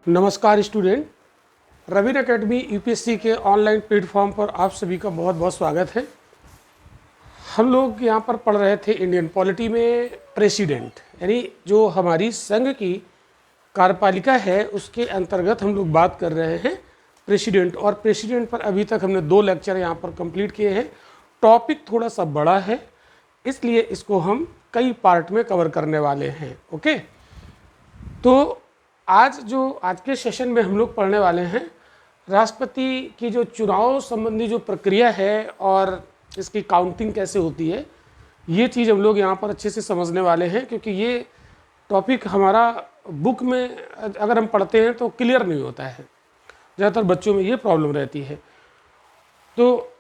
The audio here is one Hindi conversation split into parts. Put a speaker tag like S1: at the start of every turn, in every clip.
S1: नमस्कार स्टूडेंट, रवीन एकेडमी यूपीएससी के ऑनलाइन प्लेटफॉर्म पर आप सभी का बहुत बहुत स्वागत है। हम लोग यहाँ पर पढ़ रहे थे इंडियन पॉलिटी में प्रेसिडेंट, यानी जो हमारी संघ की कार्यपालिका है उसके अंतर्गत हम लोग बात कर रहे हैं प्रेसिडेंट। और प्रेसिडेंट पर अभी तक हमने 2 लेक्चर यहाँ पर कंप्लीट किए हैं। टॉपिक थोड़ा सा बड़ा है, इसलिए इसको हम कई पार्ट में कवर करने वाले हैं। ओके, तो आज के सेशन में हम लोग पढ़ने वाले हैं राष्ट्रपति की जो चुनाव संबंधी जो प्रक्रिया है और इसकी काउंटिंग कैसे होती है, ये चीज़ हम लोग यहाँ पर अच्छे से समझने वाले हैं, क्योंकि ये टॉपिक हमारा बुक में अगर हम पढ़ते हैं तो क्लियर नहीं होता है। ज़्यादातर बच्चों में ये प्रॉब्लम रहती है। तो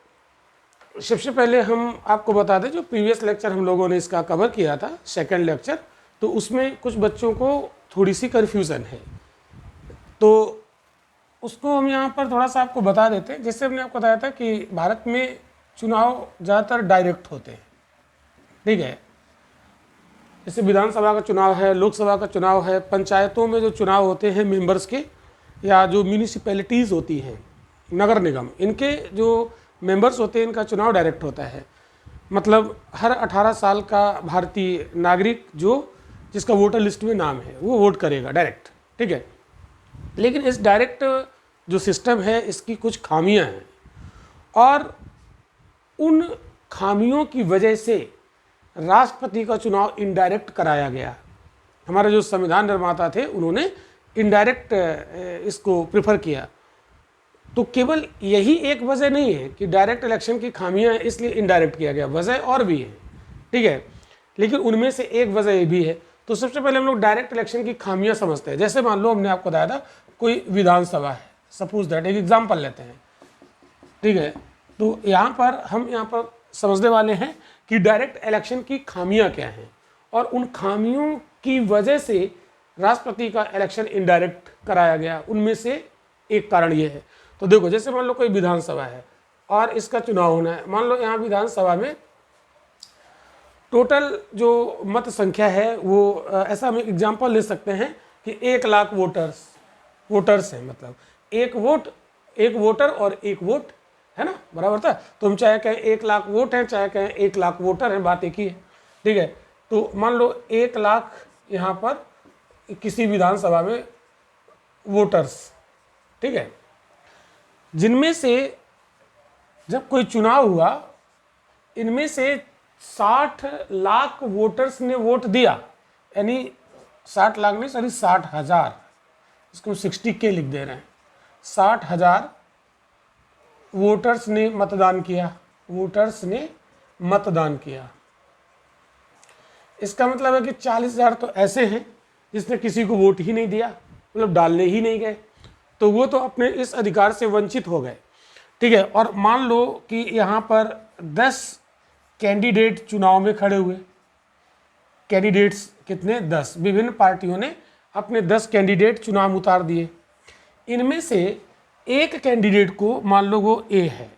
S1: सबसे पहले हम आपको बता दें, जो प्रीवियस लेक्चर हम लोगों ने इसका कवर किया था, सेकंड लेक्चर, तो उसमें कुछ बच्चों को थोड़ी सी कन्फ्यूज़न है, तो उसको हम यहाँ पर थोड़ा सा आपको बता देते हैं। जैसे हमने आपको बताया था कि भारत में चुनाव ज़्यादातर डायरेक्ट होते हैं, ठीक है। जैसे विधानसभा का चुनाव है, लोकसभा का चुनाव है, पंचायतों में जो चुनाव होते हैं मेंबर्स के, या जो म्यूनिसिपैलिटीज़ होती हैं, नगर निगम, इनके जो मेंबर्स होते हैं इनका चुनाव डायरेक्ट होता है। मतलब हर 18 साल का भारतीय नागरिक जिसका वोटर लिस्ट में नाम है वो वोट करेगा डायरेक्ट, ठीक है। लेकिन इस डायरेक्ट जो सिस्टम है इसकी कुछ खामियां हैं, और उन खामियों की वजह से राष्ट्रपति का चुनाव इनडायरेक्ट कराया गया। हमारे जो संविधान निर्माता थे उन्होंने इनडायरेक्ट इसको प्रेफर किया। तो केवल यही एक वजह नहीं है कि डायरेक्ट इलेक्शन की खामियां हैं इसलिए इनडायरेक्ट किया गया, वजह और भी है, ठीक है। लेकिन उनमें से एक वजह ये भी है। तो सबसे पहले हम लोग डायरेक्ट इलेक्शन की खामियां समझते हैं। जैसे मान लो हमने आपको बताया था कोई विधानसभा है, सपोज दैट, एक एग्जाम्पल लेते हैं, ठीक है। तो यहाँ पर समझने वाले हैं कि डायरेक्ट इलेक्शन की खामियां क्या हैं, और उन खामियों की वजह से राष्ट्रपति का इलेक्शन इनडायरेक्ट कराया गया। उनमें से एक कारण ये है। तो देखो, जैसे मान लो कोई विधानसभा है और इसका चुनाव होना है। मान लो यहाँ विधानसभा में टोटल जो मत संख्या है वो ऐसा हम एग्जाम्पल ले सकते हैं कि 1 लाख वोटर्स हैं। मतलब एक वोटर और एक वोट है ना, बराबर था। तो हम चाहे कहें 1 लाख वोट हैं, चाहे कहें 1 लाख वोटर हैं, बात एक ही है, ठीक है। तो मान लो 1 लाख यहाँ पर किसी विधानसभा में वोटर्स, ठीक है, जिनमें से जब कोई चुनाव हुआ इनमें से 60 लाख वोटर्स ने वोट दिया, यानी 60 लाख नहीं, सॉरी 60,000, इसको 60K लिख दे रहे हैं। 60,000 वोटर्स ने मतदान किया। इसका मतलब है कि 40,000 तो ऐसे हैं जिसने किसी को वोट ही नहीं दिया, मतलब डालने ही नहीं गए, तो वो तो अपने इस अधिकार से वंचित हो गए, ठीक है। और मान लो कि यहाँ पर 10 कैंडिडेट चुनाव में खड़े हुए। कैंडिडेट्स कितने? 10। विभिन्न पार्टियों ने अपने 10 कैंडिडेट चुनाव में उतार दिए। इनमें से एक कैंडिडेट को, मान लो वो ए है,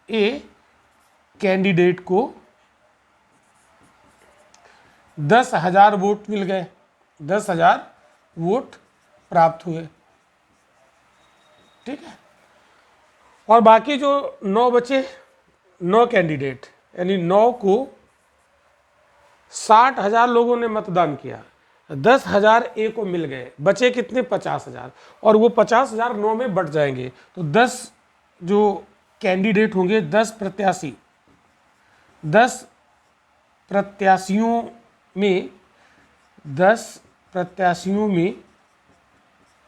S1: ए कैंडिडेट को 10,000 वोट मिल गए, 10,000 वोट प्राप्त हुए, ठीक है। और बाकी जो 9 बचे, 9 कैंडिडेट, यानी 9 को 60,000 लोगों ने मतदान किया, 10,000 ए को मिल गए, बचे कितने? 50,000। और वो 50,000 9 में बट जाएंगे, तो 10 जो कैंडिडेट होंगे, 10 प्रत्याशियों में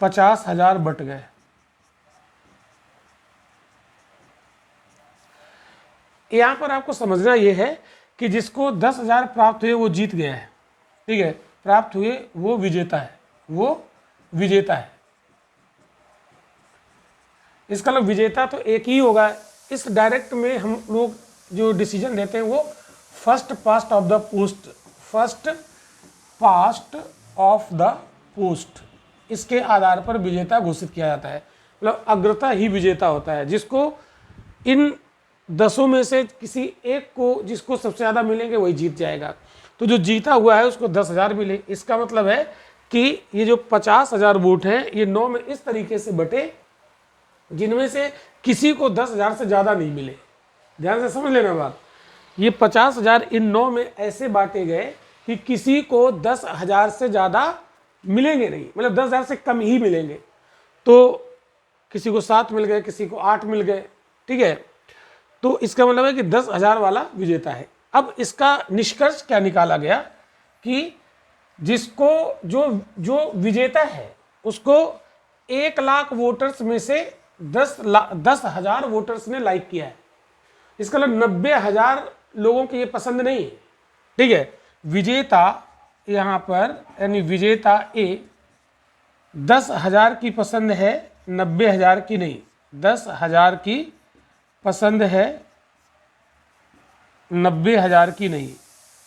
S1: 50,000 बट गए। यहाँ पर आपको समझना ये है कि जिसको 10,000 प्राप्त हुए वो जीत गया है, ठीक है। प्राप्त हुए वो विजेता है, इसका मतलब विजेता तो एक ही होगा। इस डायरेक्ट में हम लोग जो डिसीजन लेते हैं वो first past of the post, इसके आधार पर विजेता घोषित किया जाता है। मतलब अग्रता ही विजेता होता है, जिसको इन 10 में से किसी एक को, जिसको सबसे ज़्यादा मिलेंगे वही जीत जाएगा। तो जो जीता हुआ है उसको 10,000 मिले। इसका मतलब है कि ये जो 50,000 वोट हैं ये 9 में इस तरीके से बटे जिनमें से किसी को 10,000 से ज़्यादा नहीं मिले। ध्यान से समझ लेना बात, ये 50,000 इन 9 में ऐसे बांटे गए कि किसी को 10,000 से ज़्यादा मिलेंगे नहीं, मतलब 10,000 से कम ही मिलेंगे। तो किसी को 7 मिल गए, किसी को 8 मिल गए, ठीक है। तो इसका मतलब है कि 10,000 वाला विजेता है। अब इसका निष्कर्ष क्या निकाला गया कि जिसको जो विजेता है उसको 1,00,000 वोटर्स में से 10,000 वोटर्स ने लाइक किया है। इसका मतलब 90,000 लोगों की ये पसंद नहीं है, ठीक है। विजेता यहाँ पर यानी विजेता ए 10,000 की पसंद है, 90,000 की नहीं। 10,000 की पसंद है, 90,000 की नहीं,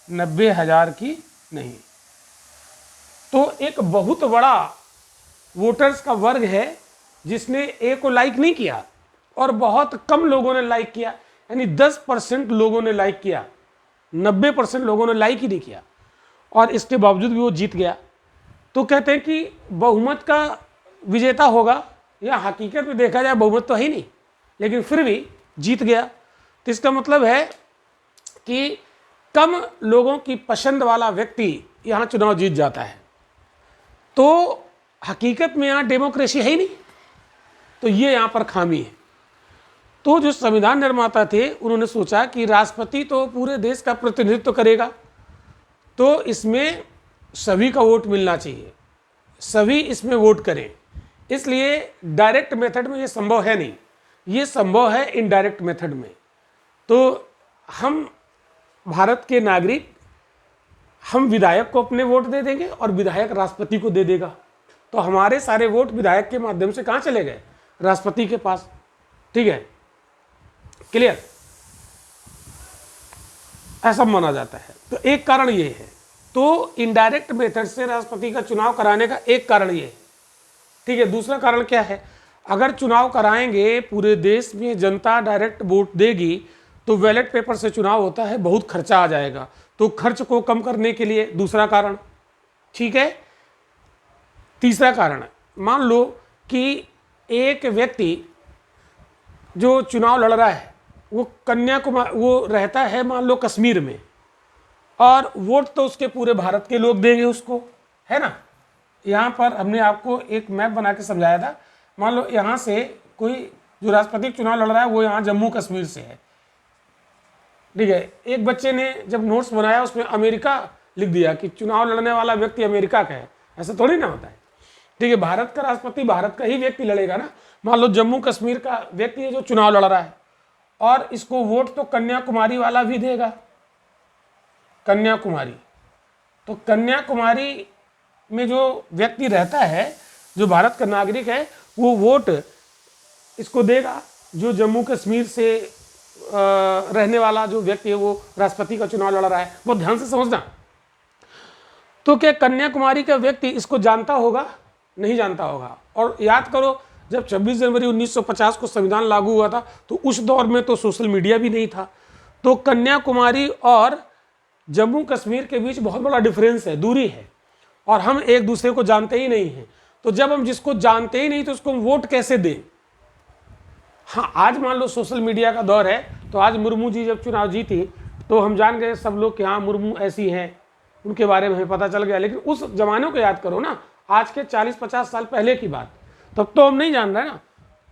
S1: 90,000 की नहीं। तो एक बहुत बड़ा वोटर्स का वर्ग है जिसने ए को लाइक नहीं किया और बहुत कम लोगों ने लाइक किया, यानी 10% लोगों ने लाइक किया, 90% लोगों ने लाइक ही नहीं किया, और इसके बावजूद भी वो जीत गया। तो कहते हैं कि बहुमत का विजेता होगा, या हकीकत में देखा जाए बहुमत तो है ही नहीं, लेकिन फिर भी जीत गया। तो इसका मतलब है कि कम लोगों की पसंद वाला व्यक्ति यहाँ चुनाव जीत जाता है। तो हकीकत में यहाँ डेमोक्रेसी है ही नहीं, तो ये यहाँ पर खामी है। तो जो संविधान निर्माता थे उन्होंने सोचा कि राष्ट्रपति तो पूरे देश का प्रतिनिधित्व करेगा, तो इसमें सभी का वोट मिलना चाहिए, सभी इसमें वोट करें। इसलिए डायरेक्ट मेथड में ये संभव है नहीं, ये संभव है इनडायरेक्ट मेथड में। तो हम भारत के नागरिक, हम विधायक को अपने वोट दे देंगे और विधायक राष्ट्रपति को दे देगा। तो हमारे सारे वोट विधायक के माध्यम से कहाँ चले गए? राष्ट्रपति के पास, ठीक है। क्लियर? ऐसा माना जाता है। तो एक कारण ये है। तो इनडायरेक्ट मेथड से राष्ट्रपति का चुनाव कराने का एक कारण ये है, ठीक है। दूसरा कारण क्या है? अगर चुनाव कराएंगे, पूरे देश में जनता डायरेक्ट वोट देगी, तो बैलेट पेपर से चुनाव होता है, बहुत खर्चा आ जाएगा। तो खर्च को कम करने के लिए दूसरा कारण, ठीक है। तीसरा कारण, मान लो कि एक व्यक्ति जो चुनाव लड़ रहा है वो कन्याकुमारी, वो रहता है मान लो कश्मीर में, और वोट तो उसके पूरे भारत के लोग देंगे उसको, है ना। यहाँ पर हमने आपको एक मैप बना के समझाया था। मान लो यहाँ से कोई जो राष्ट्रपति चुनाव लड़ रहा है वो यहाँ जम्मू कश्मीर से है, ठीक है। एक बच्चे ने जब नोट्स बनाया उसमें अमेरिका लिख दिया कि चुनाव लड़ने वाला व्यक्ति अमेरिका का है, ऐसा थोड़ी ना होता है, ठीक है। भारत का राष्ट्रपति भारत का ही व्यक्ति लड़ेगा ना। मान लो जम्मू कश्मीर का व्यक्ति है जो चुनाव लड़ रहा है, और इसको वोट तो कन्याकुमारी वाला भी देगा, कन्याकुमारी। तो कन्याकुमारी में जो व्यक्ति रहता है, जो भारत का नागरिक है, वो वोट इसको देगा। जो जम्मू कश्मीर से रहने वाला जो व्यक्ति है वो राष्ट्रपति का चुनाव लड़ रहा है, बहुत ध्यान से समझना। तो क्या कन्याकुमारी का व्यक्ति इसको जानता होगा? नहीं जानता होगा। और याद करो, जब 26 जनवरी 1950 को संविधान लागू हुआ था तो उस दौर में तो सोशल मीडिया भी नहीं था। तो कन्याकुमारी और जम्मू कश्मीर के बीच बहुत बड़ा डिफरेंस है, दूरी है, और हम एक दूसरे को जानते ही नहीं हैं। तो जब हम जिसको जानते ही नहीं तो उसको हम वोट कैसे दें? हाँ, आज मान लो सोशल मीडिया का दौर है, तो आज मुर्मू जी जब चुनाव जीती तो हम जान गए सब लोग कि हाँ मुर्मू ऐसी हैं, उनके बारे में हमें पता चल गया। लेकिन उस जमाने को याद करो ना, आज के 40-50 साल पहले की बात, तब तो हम नहीं जान रहे ना।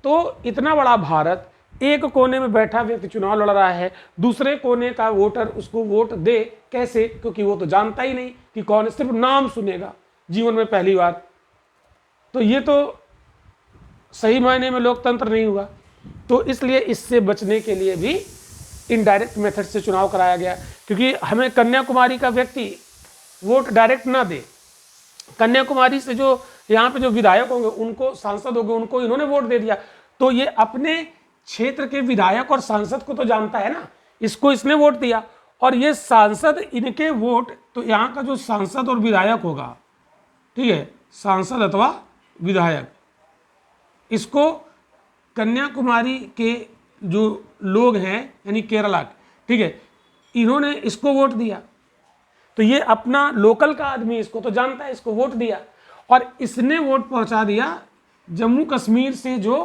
S1: तो इतना बड़ा भारत, एक कोने में बैठा व्यक्ति चुनाव लड़ रहा है, दूसरे कोने का वोटर उसको वोट दे कैसे? क्योंकि वो तो जानता ही नहीं कि कौन, सिर्फ नाम सुनेगा जीवन में पहली बार। तो ये तो सही मायने में लोकतंत्र नहीं हुआ। तो इसलिए इससे बचने के लिए भी इनडायरेक्ट मेथड से चुनाव कराया गया, क्योंकि हमें कन्याकुमारी का व्यक्ति वोट डायरेक्ट ना दे। कन्याकुमारी से जो यहाँ पे जो विधायक होंगे, उनको सांसद होंगे, उनको इन्होंने वोट दे दिया, तो ये अपने क्षेत्र के विधायक और सांसद को तो जानता है ना, इसको इसने वोट दिया, और ये सांसद इनके वोट, तो यहाँ का जो सांसद और विधायक होगा, ठीक है, सांसद अथवा विधायक, इसको कन्याकुमारी के जो लोग हैं यानी केरला, ठीक है, इन्होंने इसको वोट दिया। तो ये अपना लोकल का आदमी इसको तो जानता है, इसको वोट दिया। और इसने वोट पहुंचा दिया जम्मू कश्मीर से जो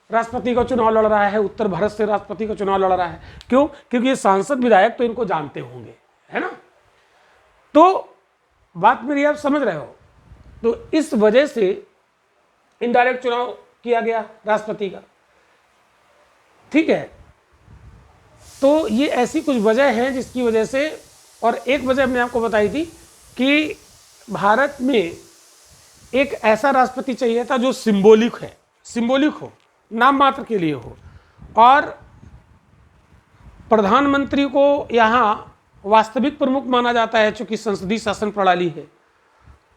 S1: राष्ट्रपति का चुनाव लड़ रहा है, उत्तर भारत से राष्ट्रपति का चुनाव लड़ रहा है। क्यों? क्योंकि ये सांसद विधायक तो इनको जानते होंगे, है ना। तो बात मेरी आप समझ रहे हो। तो इस वजह से इनडायरेक्ट चुनाव किया गया राष्ट्रपति का, ठीक है। तो ये ऐसी कुछ वजह है जिसकी वजह से, और एक वजह मैंने आपको बताई थी कि भारत में एक ऐसा राष्ट्रपति चाहिए था जो सिंबॉलिक है, सिंबॉलिक हो, नाम मात्र के लिए हो, और प्रधानमंत्री को यहाँ वास्तविक प्रमुख माना जाता है चूंकि संसदीय शासन प्रणाली है।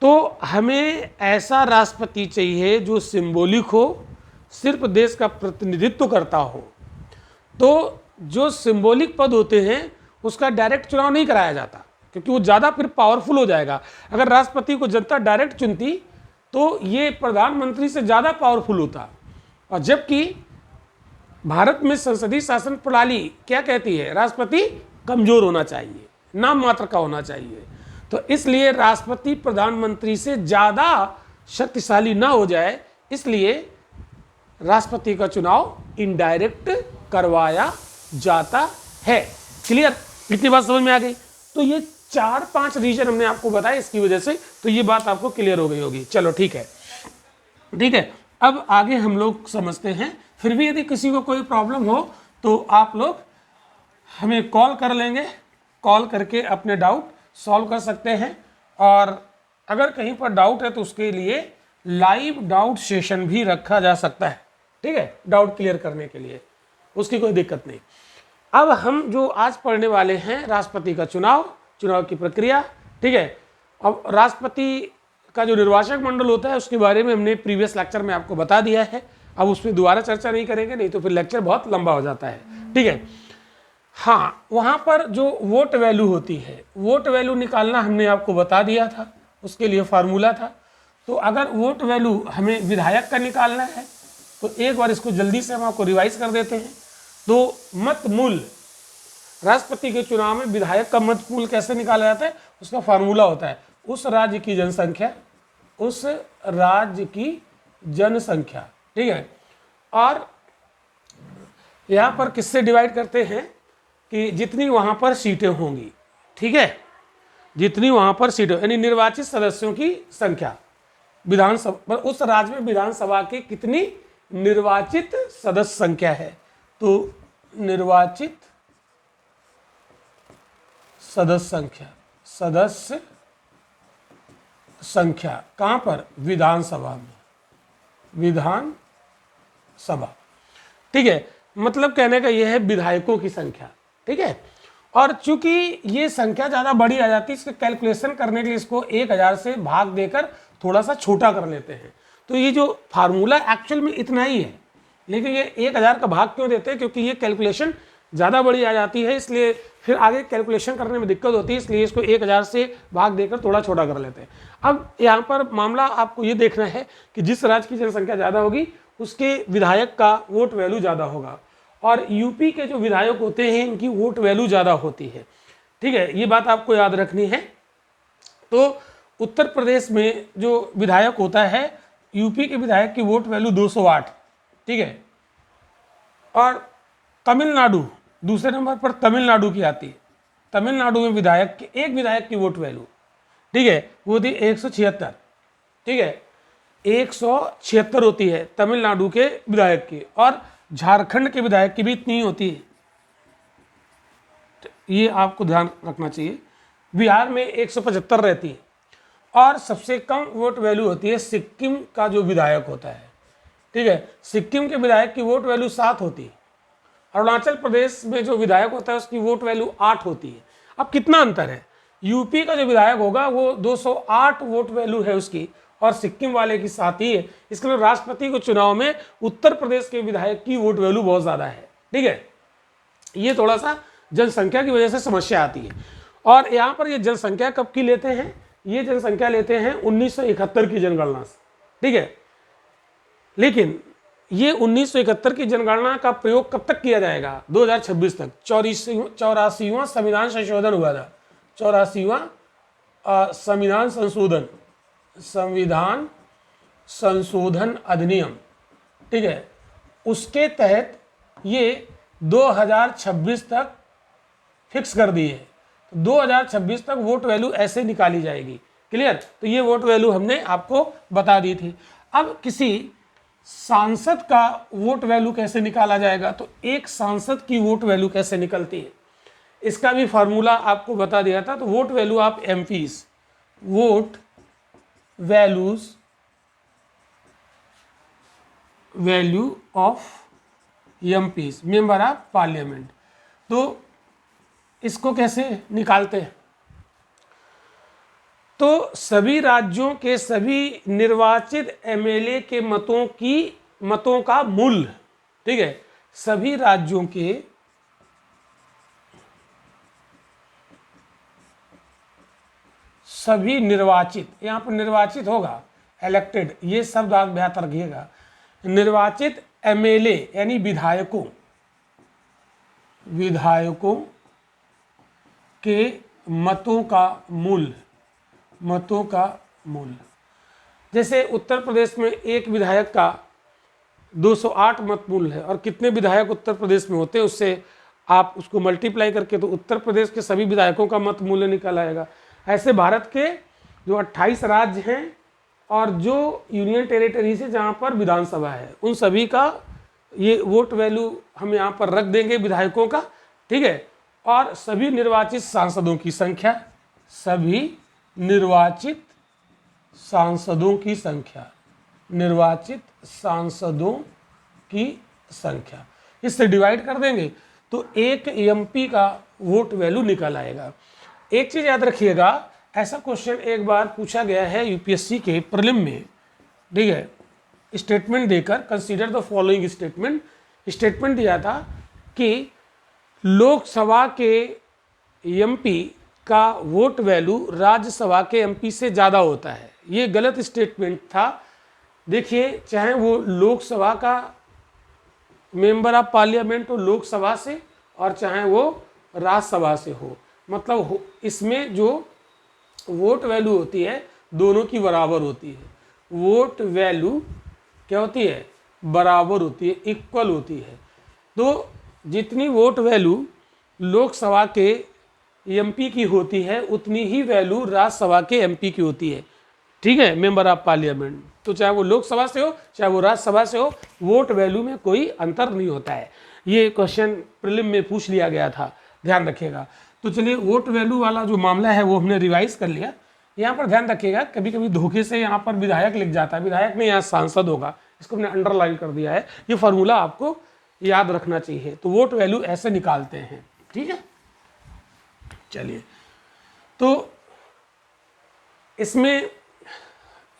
S1: तो हमें ऐसा राष्ट्रपति चाहिए जो सिंबॉलिक हो, सिर्फ देश का प्रतिनिधित्व करता हो। तो जो सिंबॉलिक पद होते हैं उसका डायरेक्ट चुनाव नहीं कराया जाता, क्योंकि वो ज़्यादा फिर पावरफुल हो जाएगा। अगर राष्ट्रपति को जनता डायरेक्ट चुनती तो ये प्रधानमंत्री से ज़्यादा पावरफुल होता। और जबकि भारत में संसदीय शासन प्रणाली क्या कहती है, राष्ट्रपति कमजोर होना चाहिए, नाम मात्र का होना चाहिए। तो इसलिए राष्ट्रपति प्रधानमंत्री से ज़्यादा शक्तिशाली ना हो जाए, इसलिए राष्ट्रपति का चुनाव इनडायरेक्ट करवाया जाता है। क्लियर? इतनी बात समझ में आ गई। तो ये 4-5 रीजन हमने आपको बताया इसकी वजह से, तो ये बात आपको क्लियर हो गई होगी। चलो ठीक है, ठीक है। अब आगे हम लोग समझते हैं। फिर भी यदि किसी को कोई प्रॉब्लम हो तो आप लोग हमें कॉल कर लेंगे, कॉल करके अपने डाउट सॉल्व कर सकते हैं। और अगर कहीं पर डाउट है तो उसके लिए लाइव डाउट सेशन भी रखा जा सकता है, ठीक है, डाउट क्लियर करने के लिए, उसकी कोई दिक्कत नहीं। अब हम जो आज पढ़ने वाले हैं राष्ट्रपति का चुनाव, चुनाव की प्रक्रिया, ठीक है। अब राष्ट्रपति का जो निर्वाचक मंडल होता है उसके बारे में हमने प्रीवियस लेक्चर में आपको बता दिया है। अब उस पर दोबारा चर्चा नहीं करेंगे, नहीं तो फिर लेक्चर बहुत लंबा हो जाता है, ठीक है। हाँ, वहाँ पर जो वोट वैल्यू होती है, वोट वैल्यू निकालना हमने आपको बता दिया था, उसके लिए फार्मूला था। तो अगर वोट वैल्यू हमें विधायक का निकालना है तो एक बार इसको जल्दी से हम आपको रिवाइज कर देते हैं। तो मत मूल्य, राष्ट्रपति के चुनाव में विधायक का मत मूल्य कैसे निकाला जाता है, उसका फार्मूला होता है उस राज्य की जनसंख्या, उस राज्य की जनसंख्या, ठीक है। और यहाँ पर किससे डिवाइड करते हैं कि जितनी वहाँ पर सीटें होंगी, ठीक है, जितनी वहाँ पर सीटें, यानी निर्वाचित सदस्यों की संख्या, विधानसभा उस राज्य में विधानसभा की कितनी निर्वाचित सदस्य संख्या है। तो निर्वाचित सदस्य संख्या, सदस्य संख्या कहाँ पर, विधानसभा में, विधानसभा, ठीक है। मतलब कहने का यह है विधायकों की संख्या, ठीक है। और चूंकि ये संख्या ज़्यादा बड़ी आ जाती है, इसके कैलकुलेशन करने के लिए इसको 1000 से भाग देकर थोड़ा सा छोटा कर लेते हैं। तो ये जो फार्मूला एक्चुअल में इतना ही है, लेकिन ये 1000 का भाग क्यों देते हैं, क्योंकि ये कैलकुलेशन ज़्यादा बड़ी आ जाती है, इसलिए फिर आगे कैलकुलेशन करने में दिक्कत होती है, इसलिए इसको 1000 से भाग देकर थोड़ा छोटा कर लेते हैं। अब यहाँ पर मामला आपको ये देखना है कि जिस राज्य की जनसंख्या ज़्यादा होगी उसके विधायक का वोट वैल्यू ज़्यादा होगा, और यूपी के जो विधायक होते हैं इनकी वोट वैल्यू ज़्यादा होती है, ठीक है। ये बात आपको याद रखनी है। तो उत्तर प्रदेश में जो विधायक होता है, यूपी के विधायक की वोट वैल्यू 208, ठीक है। और तमिलनाडु दूसरे नंबर पर तमिलनाडु की आती है। तमिलनाडु में विधायक की, एक विधायक की वोट वैल्यू, ठीक है, वो थी 176, ठीक है, 176 होती है तमिलनाडु के विधायक की। और झारखंड के विधायक की भी इतनी ही होती है, ये आपको ध्यान रखना चाहिए। बिहार में 175 रहती है। और सबसे कम वोट वैल्यू होती है सिक्किम का जो विधायक होता है, ठीक है, सिक्किम के विधायक की वोट वैल्यू 7 होती है। अरुणाचल प्रदेश में जो विधायक होता है उसकी वोट वैल्यू 8 होती है। अब कितना अंतर है, यूपी का जो विधायक होगा वो 208 वोट वैल्यू है उसकी, और सिक्किम वाले की 7 ही है। इसके लिए राष्ट्रपति के चुनाव में उत्तर प्रदेश के विधायक की वोट वैल्यू बहुत ज़्यादा है, ठीक है। ये थोड़ा सा जनसंख्या की वजह से समस्या आती है। और यहाँ पर ये जनसंख्या कब की लेते हैं, ये जनसंख्या लेते हैं 1971 की जनगणना से, ठीक है। लेकिन ये 1971 की जनगणना का प्रयोग कब तक किया जाएगा, 2026 तक। 84वां संविधान संशोधन हुआ था, 84वां संविधान संशोधन, संविधान संशोधन अधिनियम, ठीक है, उसके तहत ये 2026 तक फिक्स कर दिए है। तो 2026 तक वोट वैल्यू ऐसे निकाली जाएगी। क्लियर? तो ये वोट वैल्यू हमने आपको बता दी थी। अब किसी सांसद का वोट वैल्यू कैसे निकाला जाएगा, तो एक सांसद की वोट वैल्यू कैसे निकलती है, इसका भी फार्मूला आपको बता दिया था। तो vote value of MPs, vote value of MPs, member of parliament. तो इसको कैसे निकालते हैं, तो सभी राज्यों के सभी निर्वाचित एमएलए के मतों का मूल्य, ठीक है, सभी राज्यों के सभी निर्वाचित, यहां पर निर्वाचित होगा इलेक्टेड, ये शब्द आप बेहतर रखिएगा, निर्वाचित एमएलए यानी विधायकों के मतों का मूल्य। जैसे उत्तर प्रदेश में एक विधायक का 208 मत मूल्य है, और कितने विधायक उत्तर प्रदेश में होते हैं उससे आप उसको मल्टीप्लाई करके तो उत्तर प्रदेश के सभी विधायकों का मत मूल्य निकल आएगा। ऐसे भारत के जो 28 राज्य हैं और जो यूनियन टेरिटरीज है जहाँ पर विधानसभा है, उन सभी का ये वोट वैल्यू हम यहाँ पर रख देंगे विधायकों का, ठीक है। और सभी निर्वाचित सांसदों की संख्या, सभी निर्वाचित सांसदों की संख्या इससे डिवाइड कर देंगे तो एक एमपी का वोट वैल्यू निकल आएगा। एक चीज याद रखिएगा, ऐसा क्वेश्चन एक बार पूछा गया है यूपीएससी के प्रीलिम में, ठीक है, स्टेटमेंट देकर, कंसीडर द फॉलोइंग स्टेटमेंट दिया था कि लोकसभा के एमपी का वोट वैल्यू राज्यसभा के एमपी से ज़्यादा होता है। ये गलत स्टेटमेंट था। देखिए, चाहे वो लोकसभा का मेंबर ऑफ पार्लियामेंट हो लोकसभा से, और चाहे वो राज्यसभा से हो, मतलब इसमें जो वोट वैल्यू होती है दोनों की बराबर होती है। वोट वैल्यू क्या होती है? बराबर होती है, इक्वल होती है। तो जितनी वोट वैल्यू लोकसभा के एमपी की होती है उतनी ही वैल्यू राज्यसभा के एमपी की होती है, ठीक है, मेंबर ऑफ पार्लियामेंट। तो चाहे वो लोकसभा से हो चाहे वो राज्यसभा से हो, वोट वैल्यू में कोई अंतर नहीं होता है। ये क्वेश्चन प्रीलिम में पूछ लिया गया था, ध्यान रखिएगा। तो चलिए, वोट वैल्यू वाला जो मामला है वो हमने रिवाइज कर लिया। यहाँ पर ध्यान रखिएगा, कभी कभी धोखे से यहाँ पर विधायक लिख जाता है, विधायक नहीं, यहाँ सांसद होगा, इसको हमने अंडरलाइन कर दिया है। ये फार्मूला आपको याद रखना चाहिए। तो वोट वैल्यू ऐसे निकालते हैं, ठीक है। चलिए, तो इसमें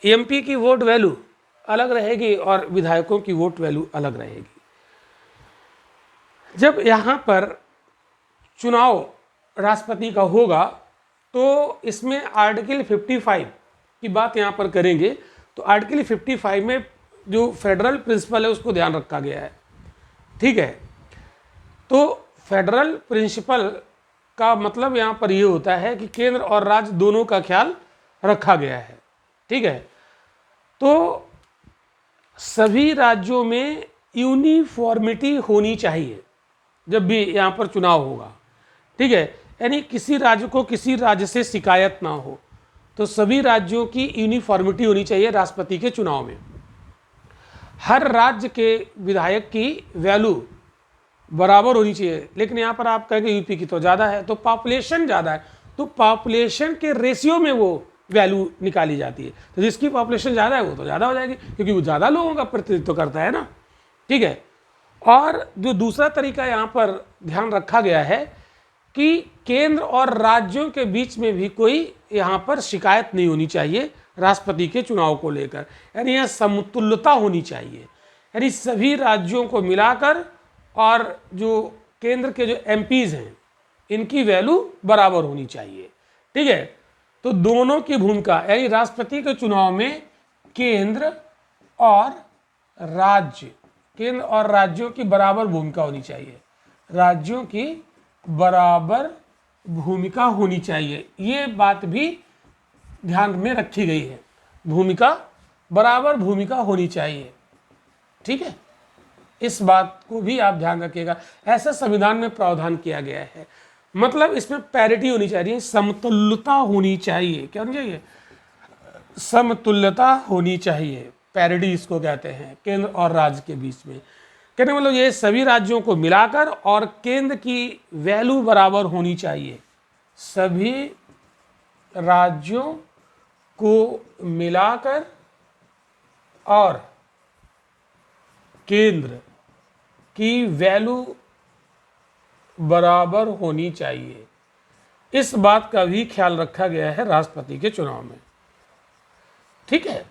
S1: एमपी की वोट वैल्यू अलग रहेगी और विधायकों की वोट वैल्यू अलग रहेगी। जब यहाँ पर चुनाव राष्ट्रपति का होगा तो इसमें आर्टिकल 55 की बात यहाँ पर करेंगे। तो आर्टिकल 55 में जो फेडरल प्रिंसिपल है उसको ध्यान रखा गया है, ठीक है। तो फेडरल प्रिंसिपल का मतलब यहाँ पर ये होता है कि केंद्र और राज्य दोनों का ख्याल रखा गया है, ठीक है। तो सभी राज्यों में यूनिफॉर्मिटी होनी चाहिए जब भी यहाँ पर चुनाव होगा, ठीक है। यानी किसी राज्य को किसी राज्य से शिकायत ना हो, तो सभी राज्यों की यूनिफॉर्मिटी होनी चाहिए राष्ट्रपति के चुनाव में। हर राज्य के विधायक की वैल्यू बराबर होनी चाहिए। लेकिन यहाँ पर आप कहेंगे यूपी की तो ज़्यादा है, तो पॉपुलेशन ज़्यादा है, तो पॉपुलेशन के रेशियो में वो वैल्यू निकाली जाती है। तो जिसकी पॉपुलेशन ज़्यादा है वो तो ज़्यादा हो जाएगी, क्योंकि वो ज़्यादा लोगों का प्रतिनिधित्व करता है ना, ठीक है। और जो दूसरा तरीका यहाँ पर ध्यान रखा गया है कि केंद्र और राज्यों के बीच में भी कोई यहाँ पर शिकायत नहीं होनी चाहिए राष्ट्रपति के चुनाव को लेकर। यानी यह समतुल्यता होनी चाहिए, यानी सभी राज्यों को मिलाकर और जो केंद्र के जो एमपीज हैं इनकी वैल्यू बराबर होनी चाहिए, ठीक है। तो दोनों की भूमिका, यानी राष्ट्रपति के चुनाव में केंद्र और राज्यों की बराबर भूमिका होनी चाहिए, राज्यों की बराबर भूमिका होनी चाहिए। ये बात भी ध्यान में रखी गई है, भूमिका बराबर भूमिका होनी चाहिए। ठीक है, इस बात को भी आप ध्यान रखिएगा। ऐसा संविधान में प्रावधान किया गया है, मतलब इसमें पैरिटी होनी चाहिए, समतुल्यता होनी चाहिए। क्या होनी चाहिए? समतुल्यता होनी चाहिए। पैरिटी इसको कहते हैं, केंद्र और राज्य के बीच में। कहने मतलब ये सभी राज्यों को मिलाकर और केंद्र की वैल्यू बराबर होनी चाहिए। सभी राज्यों को मिलाकर और केंद्र की वैल्यू बराबर होनी चाहिए। इस बात का भी ख्याल रखा गया है राष्ट्रपति के चुनाव में। ठीक है,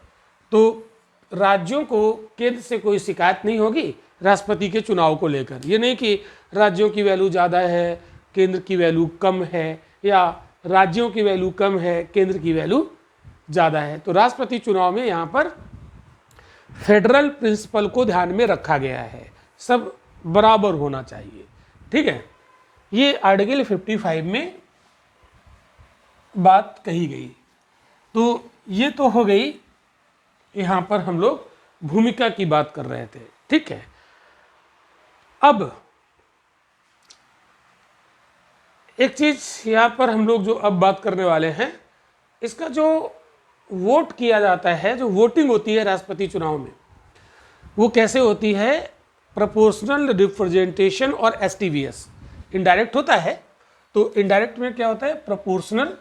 S1: तो राज्यों को केंद्र से कोई शिकायत नहीं होगी राष्ट्रपति के चुनाव को लेकर। ये नहीं कि राज्यों की वैल्यू ज़्यादा है, केंद्र की वैल्यू कम है, या राज्यों की वैल्यू कम है, केंद्र की वैल्यू ज़्यादा है। तो राष्ट्रपति चुनाव में यहाँ पर फेडरल प्रिंसिपल को ध्यान में रखा गया है, सब बराबर होना चाहिए। ठीक है, ये आर्टिकल 55 में बात कही गई। तो ये तो हो गई, यहाँ पर हम लोग भूमिका की बात कर रहे थे। ठीक है, अब एक चीज यहाँ पर हम लोग जो अब बात करने वाले हैं, इसका जो वोट किया जाता है, जो वोटिंग होती है राष्ट्रपति चुनाव में, वो कैसे होती है? प्रोपोर्शनल रिप्रेजेंटेशन और एसटीवीएस। इनडायरेक्ट होता है, तो इनडायरेक्ट में क्या होता है? Proportional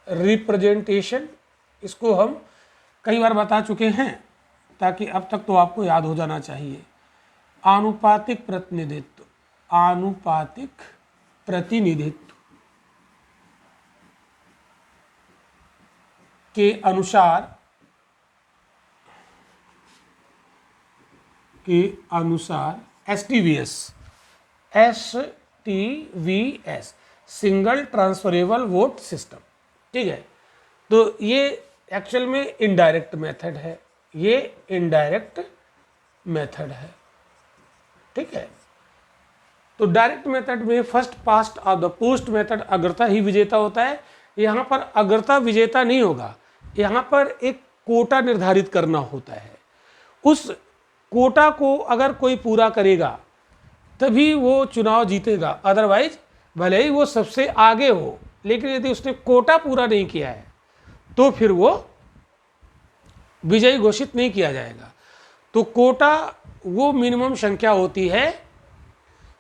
S1: representation. इसको हम कई बार बता चुके हैं, ताकि अब तक तो आपको याद हो जाना चाहिए। आनुपातिक प्रतिनिधित्व, आनुपातिक प्रतिनिधित्व के अनुसार एसटीवीएस, सिंगल ट्रांसफरेबल वोट सिस्टम। ठीक है, तो ये एक्चुअल में इनडायरेक्ट मेथड है, ये इनडायरेक्ट मेथड है। ठीक है, तो डायरेक्ट मेथड में first past of the post method अग्रता ही विजेता होता है। यहाँ पर अग्रता विजेता नहीं होगा, यहाँ पर एक कोटा निर्धारित करना होता है। उस कोटा को अगर कोई पूरा करेगा तभी वो चुनाव जीतेगा, अदरवाइज भले ही वो सबसे आगे हो, लेकिन यदि उसने कोटा पूरा नहीं किया है तो फिर वो विजयी घोषित नहीं किया जाएगा। तो कोटा वो मिनिमम संख्या होती है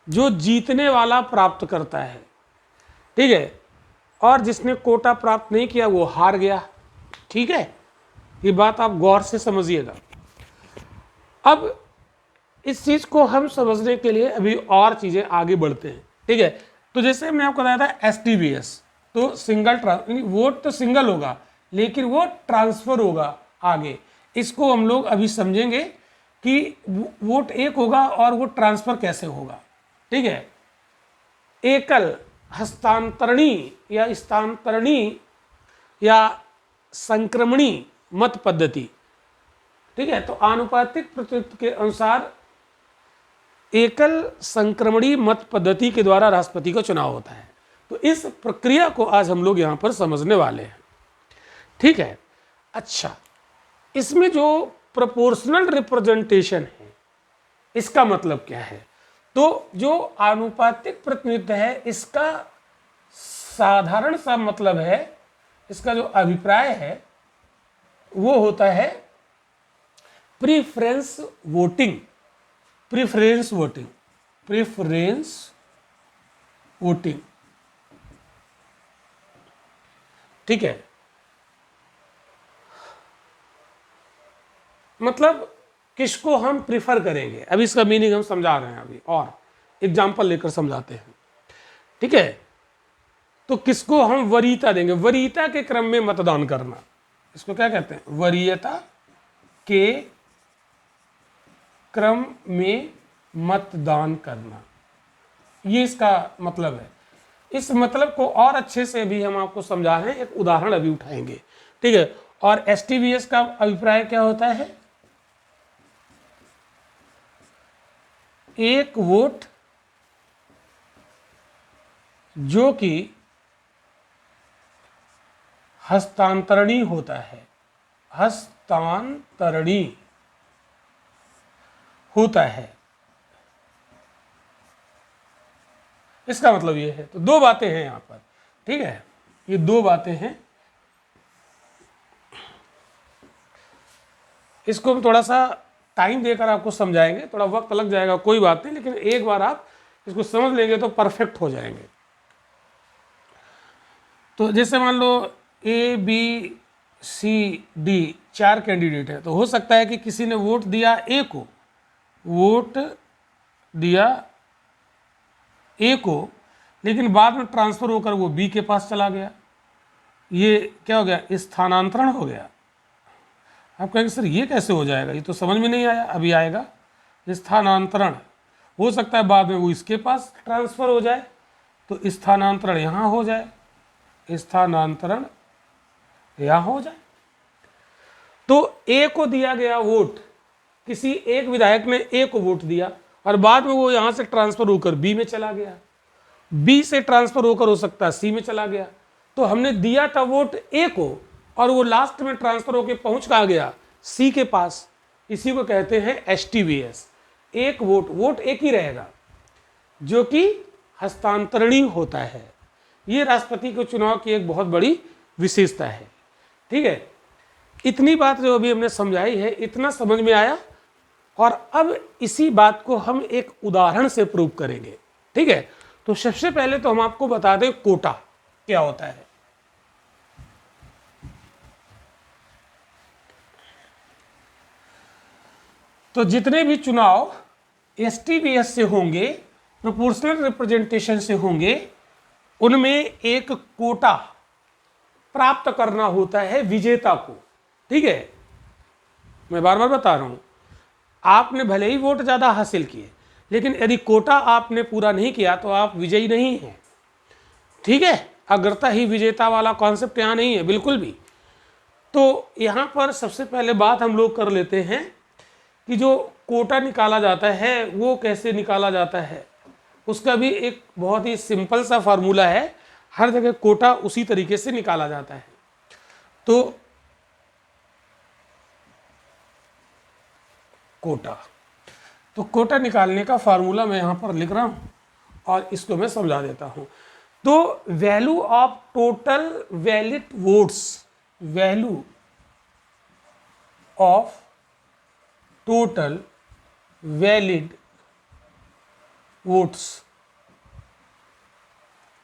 S1: जो जीतने वाला प्राप्त करता है। ठीक है, और जिसने कोटा प्राप्त नहीं किया वो हार गया। ठीक है, ये बात आप गौर से समझिएगा। अब इस चीज को हम समझने के लिए अभी और चीजें आगे बढ़ते हैं। ठीक है, तो जैसे हमने आपको बताया था एसटीवीएस, तो सिंगल वोट तो सिंगल होगा, लेकिन वो ट्रांसफर होगा आगे। इसको हम लोग अभी समझेंगे कि वोट एक होगा और वो ट्रांसफर कैसे होगा। ठीक है, एकल हस्तांतरणी या स्थानांतरणी या संक्रमणी मत पद्धति। ठीक है, तो आनुपातिक प्रतिनिधित्व के अनुसार एकल संक्रमणी मत पद्धति के द्वारा राष्ट्रपति का चुनाव होता है। तो इस प्रक्रिया को आज हम लोग यहाँ पर समझने वाले हैं। ठीक है, अच्छा, इसमें जो प्रोपोर्शनल रिप्रेजेंटेशन है, इसका मतलब क्या है? तो जो आनुपातिक प्रतिनिधित्व है, इसका साधारण सा मतलब है, इसका जो अभिप्राय है वो होता है preference voting. Preference voting, preference voting. ठीक है, मतलब किसको हम प्रीफर करेंगे, अभी इसका मीनिंग हम समझा रहे हैं, अभी और एग्जाम्पल लेकर समझाते हैं। ठीक है, तो किसको हम वरीयता देंगे? वरीयता के क्रम में मतदान करना, इसको क्या कहते हैं? वरीयता के क्रम में मतदान करना, ये इसका मतलब है। इस मतलब को और अच्छे से भी हम आपको समझा रहे हैं, एक उदाहरण अभी उठाएंगे। ठीक है, और एसटीवीएस का अभिप्राय क्या होता है? एक वोट जो कि हस्तांतरणी होता है, हस्तांतरणी होता है। इसका मतलब ये है। तो दो बातें हैं यहां पर, ठीक है, ये दो बातें हैं। इसको हम थोड़ा सा टाइम देकर आपको समझाएंगे, थोड़ा वक्त लग जाएगा, कोई बात नहीं, लेकिन एक बार आप इसको समझ लेंगे तो परफेक्ट हो जाएंगे। तो जैसे मान लो A B C D 4 candidate है, तो हो सकता है कि किसी ने वोट दिया ए को, वोट दिया ए को, लेकिन बाद में ट्रांसफर होकर वो बी के पास चला गया। ये क्या हो गया? स्थानांतरण हो गया। आप कहेंगे सर ये कैसे हो जाएगा, ये तो समझ में नहीं आया। अभी आएगा। स्थानांतरण हो सकता है बाद में वो इसके पास ट्रांसफर हो जाए, तो स्थानांतरण यहाँ हो जाए, स्थानांतरण यहाँ हो जाए। तो ए को दिया गया वोट, किसी एक विधायक ने ए को वोट दिया और बाद में वो यहाँ से ट्रांसफर होकर बी में चला गया, बी से ट्रांसफर होकर हो सकता है सी में चला गया। तो हमने दिया था वोट ए को और वो लास्ट में ट्रांसफर होकर पहुंच कहाँ गया? सी के पास। इसी को कहते हैं एसटीवीएस, एक वोट, वोट एक ही रहेगा, जो कि हस्तांतरणी होता है। ये राष्ट्रपति के चुनाव की एक बहुत बड़ी विशेषता है, ठीक है। इतनी बात जो अभी हमने समझाई है, इतना समझ में आया, और अब इसी बात को हम एक उदाहरण से प्रूव करेंगे, ठीक है। तो सबसे पहले तो हम आपको बता दें कोटा क्या होता है। तो जितने भी चुनाव एसटीवीएस से होंगे, प्रोपोर्शनल रिप्रेजेंटेशन से होंगे, उनमें एक कोटा प्राप्त करना होता है विजेता को, ठीक है। मैं बार बार बता रहा हूं, आपने भले ही वोट ज्यादा हासिल किए, लेकिन यदि कोटा आपने पूरा नहीं किया तो आप विजयी नहीं हैं, ठीक है। अग्रता ही विजेता वाला कॉन्सेप्ट यहाँ नहीं है बिल्कुल भी। तो यहाँ पर सबसे पहले बात हम लोग कर लेते हैं कि जो कोटा निकाला जाता है वो कैसे निकाला जाता है। उसका भी एक बहुत ही सिंपल सा फार्मूला है, हर जगह कोटा उसी तरीके से निकाला जाता है। तो कोटा निकालने का फार्मूला मैं यहाँ पर लिख रहा हूँ और इसको मैं समझा देता हूँ। तो value of total valid votes, value of total valid votes,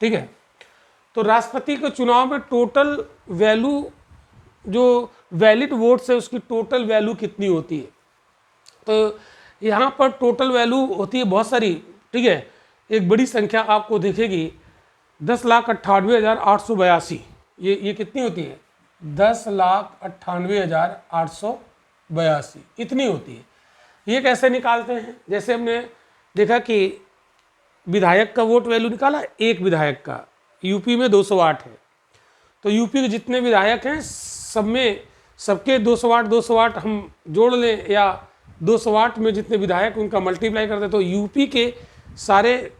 S1: ठीक है। तो राष्ट्रपति के चुनाव में टोटल वैल्यू, जो वैलिड वोट्स है उसकी टोटल वैल्यू कितनी होती है? तो यहाँ पर टोटल वैल्यू होती है बहुत सारी, ठीक है। एक बड़ी संख्या आपको दिखेगी 10,98,882। ये कितनी होती है? 10,98,882 इतनी होती है। ये कैसे निकालते हैं? जैसे हमने देखा कि विधायक का वोट वैल्यू निकाला, एक विधायक का, यूपी में 208 है, तो यूपी के जितने विधायक हैं सब में सबके 208 हम जोड़ लें, या 208 में जितने विधायक उनका मल्टीप्लाई कर दे, तो यूपी के सारे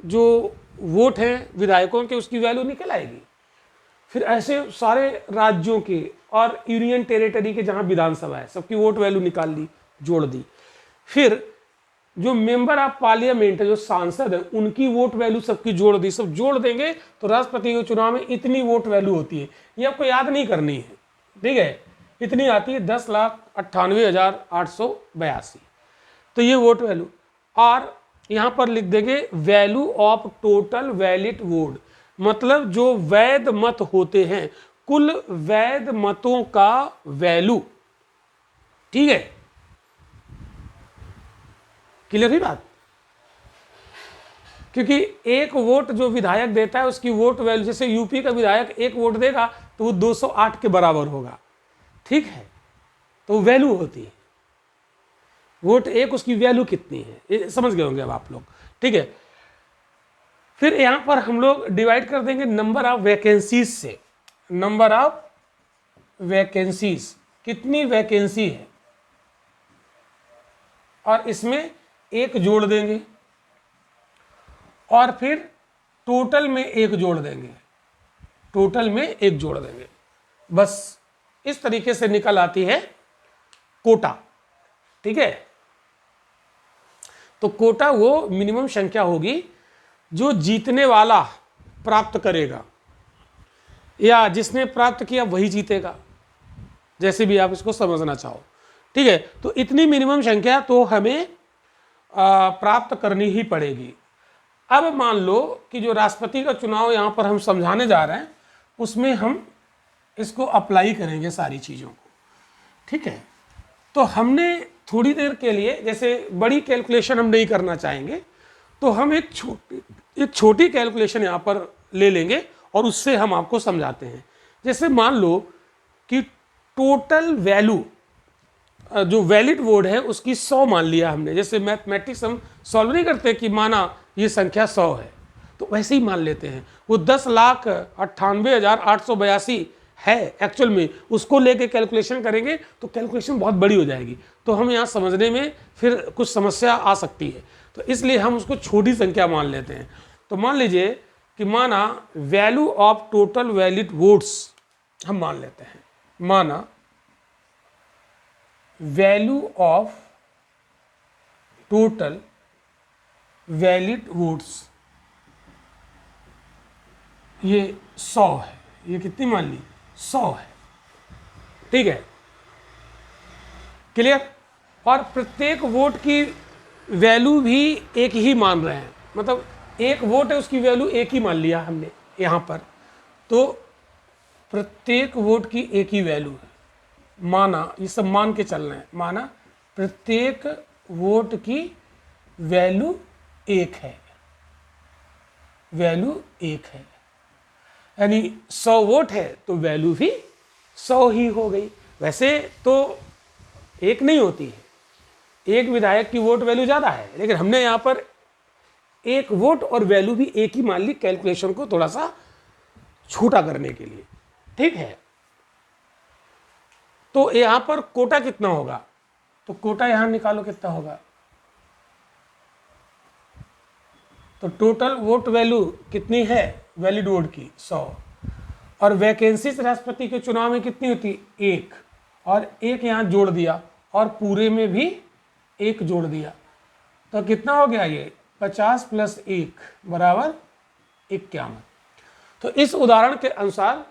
S1: जो वोट हैं विधायकों के उसकी वैल्यू निकल आएगी। फिर ऐसे सारे राज्यों के और यूनियन टेरिटरी के जहाँ विधानसभा है सबकी वोट वैल्यू निकाल ली, जोड़ दी। फिर जो मेंबर ऑफ पार्लियामेंट है, जो सांसद है, उनकी वोट वैल्यू सबकी जोड़ दी, सब जोड़ देंगे तो राष्ट्रपति के चुनाव में इतनी वोट वैल्यू होती है। ये आपको याद नहीं करनी है, ठीक है। इतनी आती है 10,98,882। तो ये वोट वैल्यू, और यहाँ पर लिख देंगे value of total valid vote, मतलब जो वैध मत होते हैं, कुल वैध मतों का वैल्यू, ठीक है। क्लियर ही बात? क्योंकि एक वोट जो विधायक देता है उसकी वोट वैल्यू, जैसे यूपी का विधायक एक वोट देगा तो वो 208 के बराबर होगा, ठीक है। तो वैल्यू होती है, वोट एक, उसकी वैल्यू कितनी है, ये समझ गए होंगे अब आप लोग, ठीक है। फिर यहां पर हम लोग डिवाइड कर देंगे नंबर ऑफ वैकेंसीज से। नंबर ऑफ वैकेंसीज, कितनी वैकेंसी है, और इसमें एक जोड़ देंगे, और फिर टोटल में एक जोड़ देंगे, टोटल में एक जोड़ देंगे। बस इस तरीके से निकल आती है कोटा। ठीक है, तो कोटा वो मिनिमम संख्या होगी जो जीतने वाला प्राप्त करेगा या जिसने प्राप्त किया वही जीतेगा, जैसे भी आप इसको समझना चाहो। ठीक है, तो इतनी मिनिमम संख्या तो हमें प्राप्त करनी ही पड़ेगी। अब मान लो कि जो राष्ट्रपति का चुनाव यहाँ पर हम समझाने जा रहे हैं उसमें हम इसको अप्लाई करेंगे सारी चीज़ों को। ठीक है, तो हमने थोड़ी देर के लिए, जैसे बड़ी कैलकुलेशन हम नहीं करना चाहेंगे, तो हम एक छोटी कैलकुलेशन यहाँ पर ले लेंगे और उससे हम आपको समझाते हैं। जैसे मान लो कि टोटल वैल्यू जो वैलिड वोट है उसकी 100 मान लिया हमने। जैसे मैथमेटिक्स हम सॉल्व नहीं करते कि माना ये संख्या 100 है, तो वैसे ही मान लेते हैं। वो 10,98,882 है एक्चुअल में, उसको लेके कैलकुलेशन करेंगे तो कैलकुलेशन बहुत बड़ी हो जाएगी, तो हम यहाँ समझने में फिर कुछ समस्या आ सकती है। तो इसलिए हम उसको छोटी संख्या मान लेते हैं। तो मान लीजिए कि माना value of total valid votes हम मान लेते हैं, माना value of total valid votes ये 100 है। ये कितनी मान ली? 100 है। ठीक है, क्लियर। और प्रत्येक वोट की वैल्यू भी एक ही मान रहे हैं, मतलब एक वोट है उसकी वैल्यू एक ही मान लिया हमने यहाँ पर, तो प्रत्येक वोट की एक ही वैल्यू है। माना, ये सब मान के चल रहे हैं, माना प्रत्येक वोट की वैल्यू एक है, वैल्यू एक है, यानी 100 वोट है तो वैल्यू भी 100 ही हो गई। वैसे तो एक नहीं होती है, एक विधायक की वोट वैल्यू ज़्यादा है, लेकिन हमने यहाँ पर एक वोट और वैल्यू भी एक ही मान ली, कैलकुलेशन को थोड़ा सा छोटा करने के लिए। ठीक है, तो यहाँ पर कोटा कितना होगा? तो कोटा यहाँ निकालो कितना होगा। तो टोटल वोट वैल्यू कितनी है वैलिड वोट की? 100। और वैकेंसी राष्ट्रपति के चुनाव में कितनी होती? 1, और एक यहाँ जोड़ दिया और पूरे में भी 1 जोड़ दिया, तो कितना हो गया? ये 50 + 1 बराबर 51। तो इस उदाहरण के अनुसार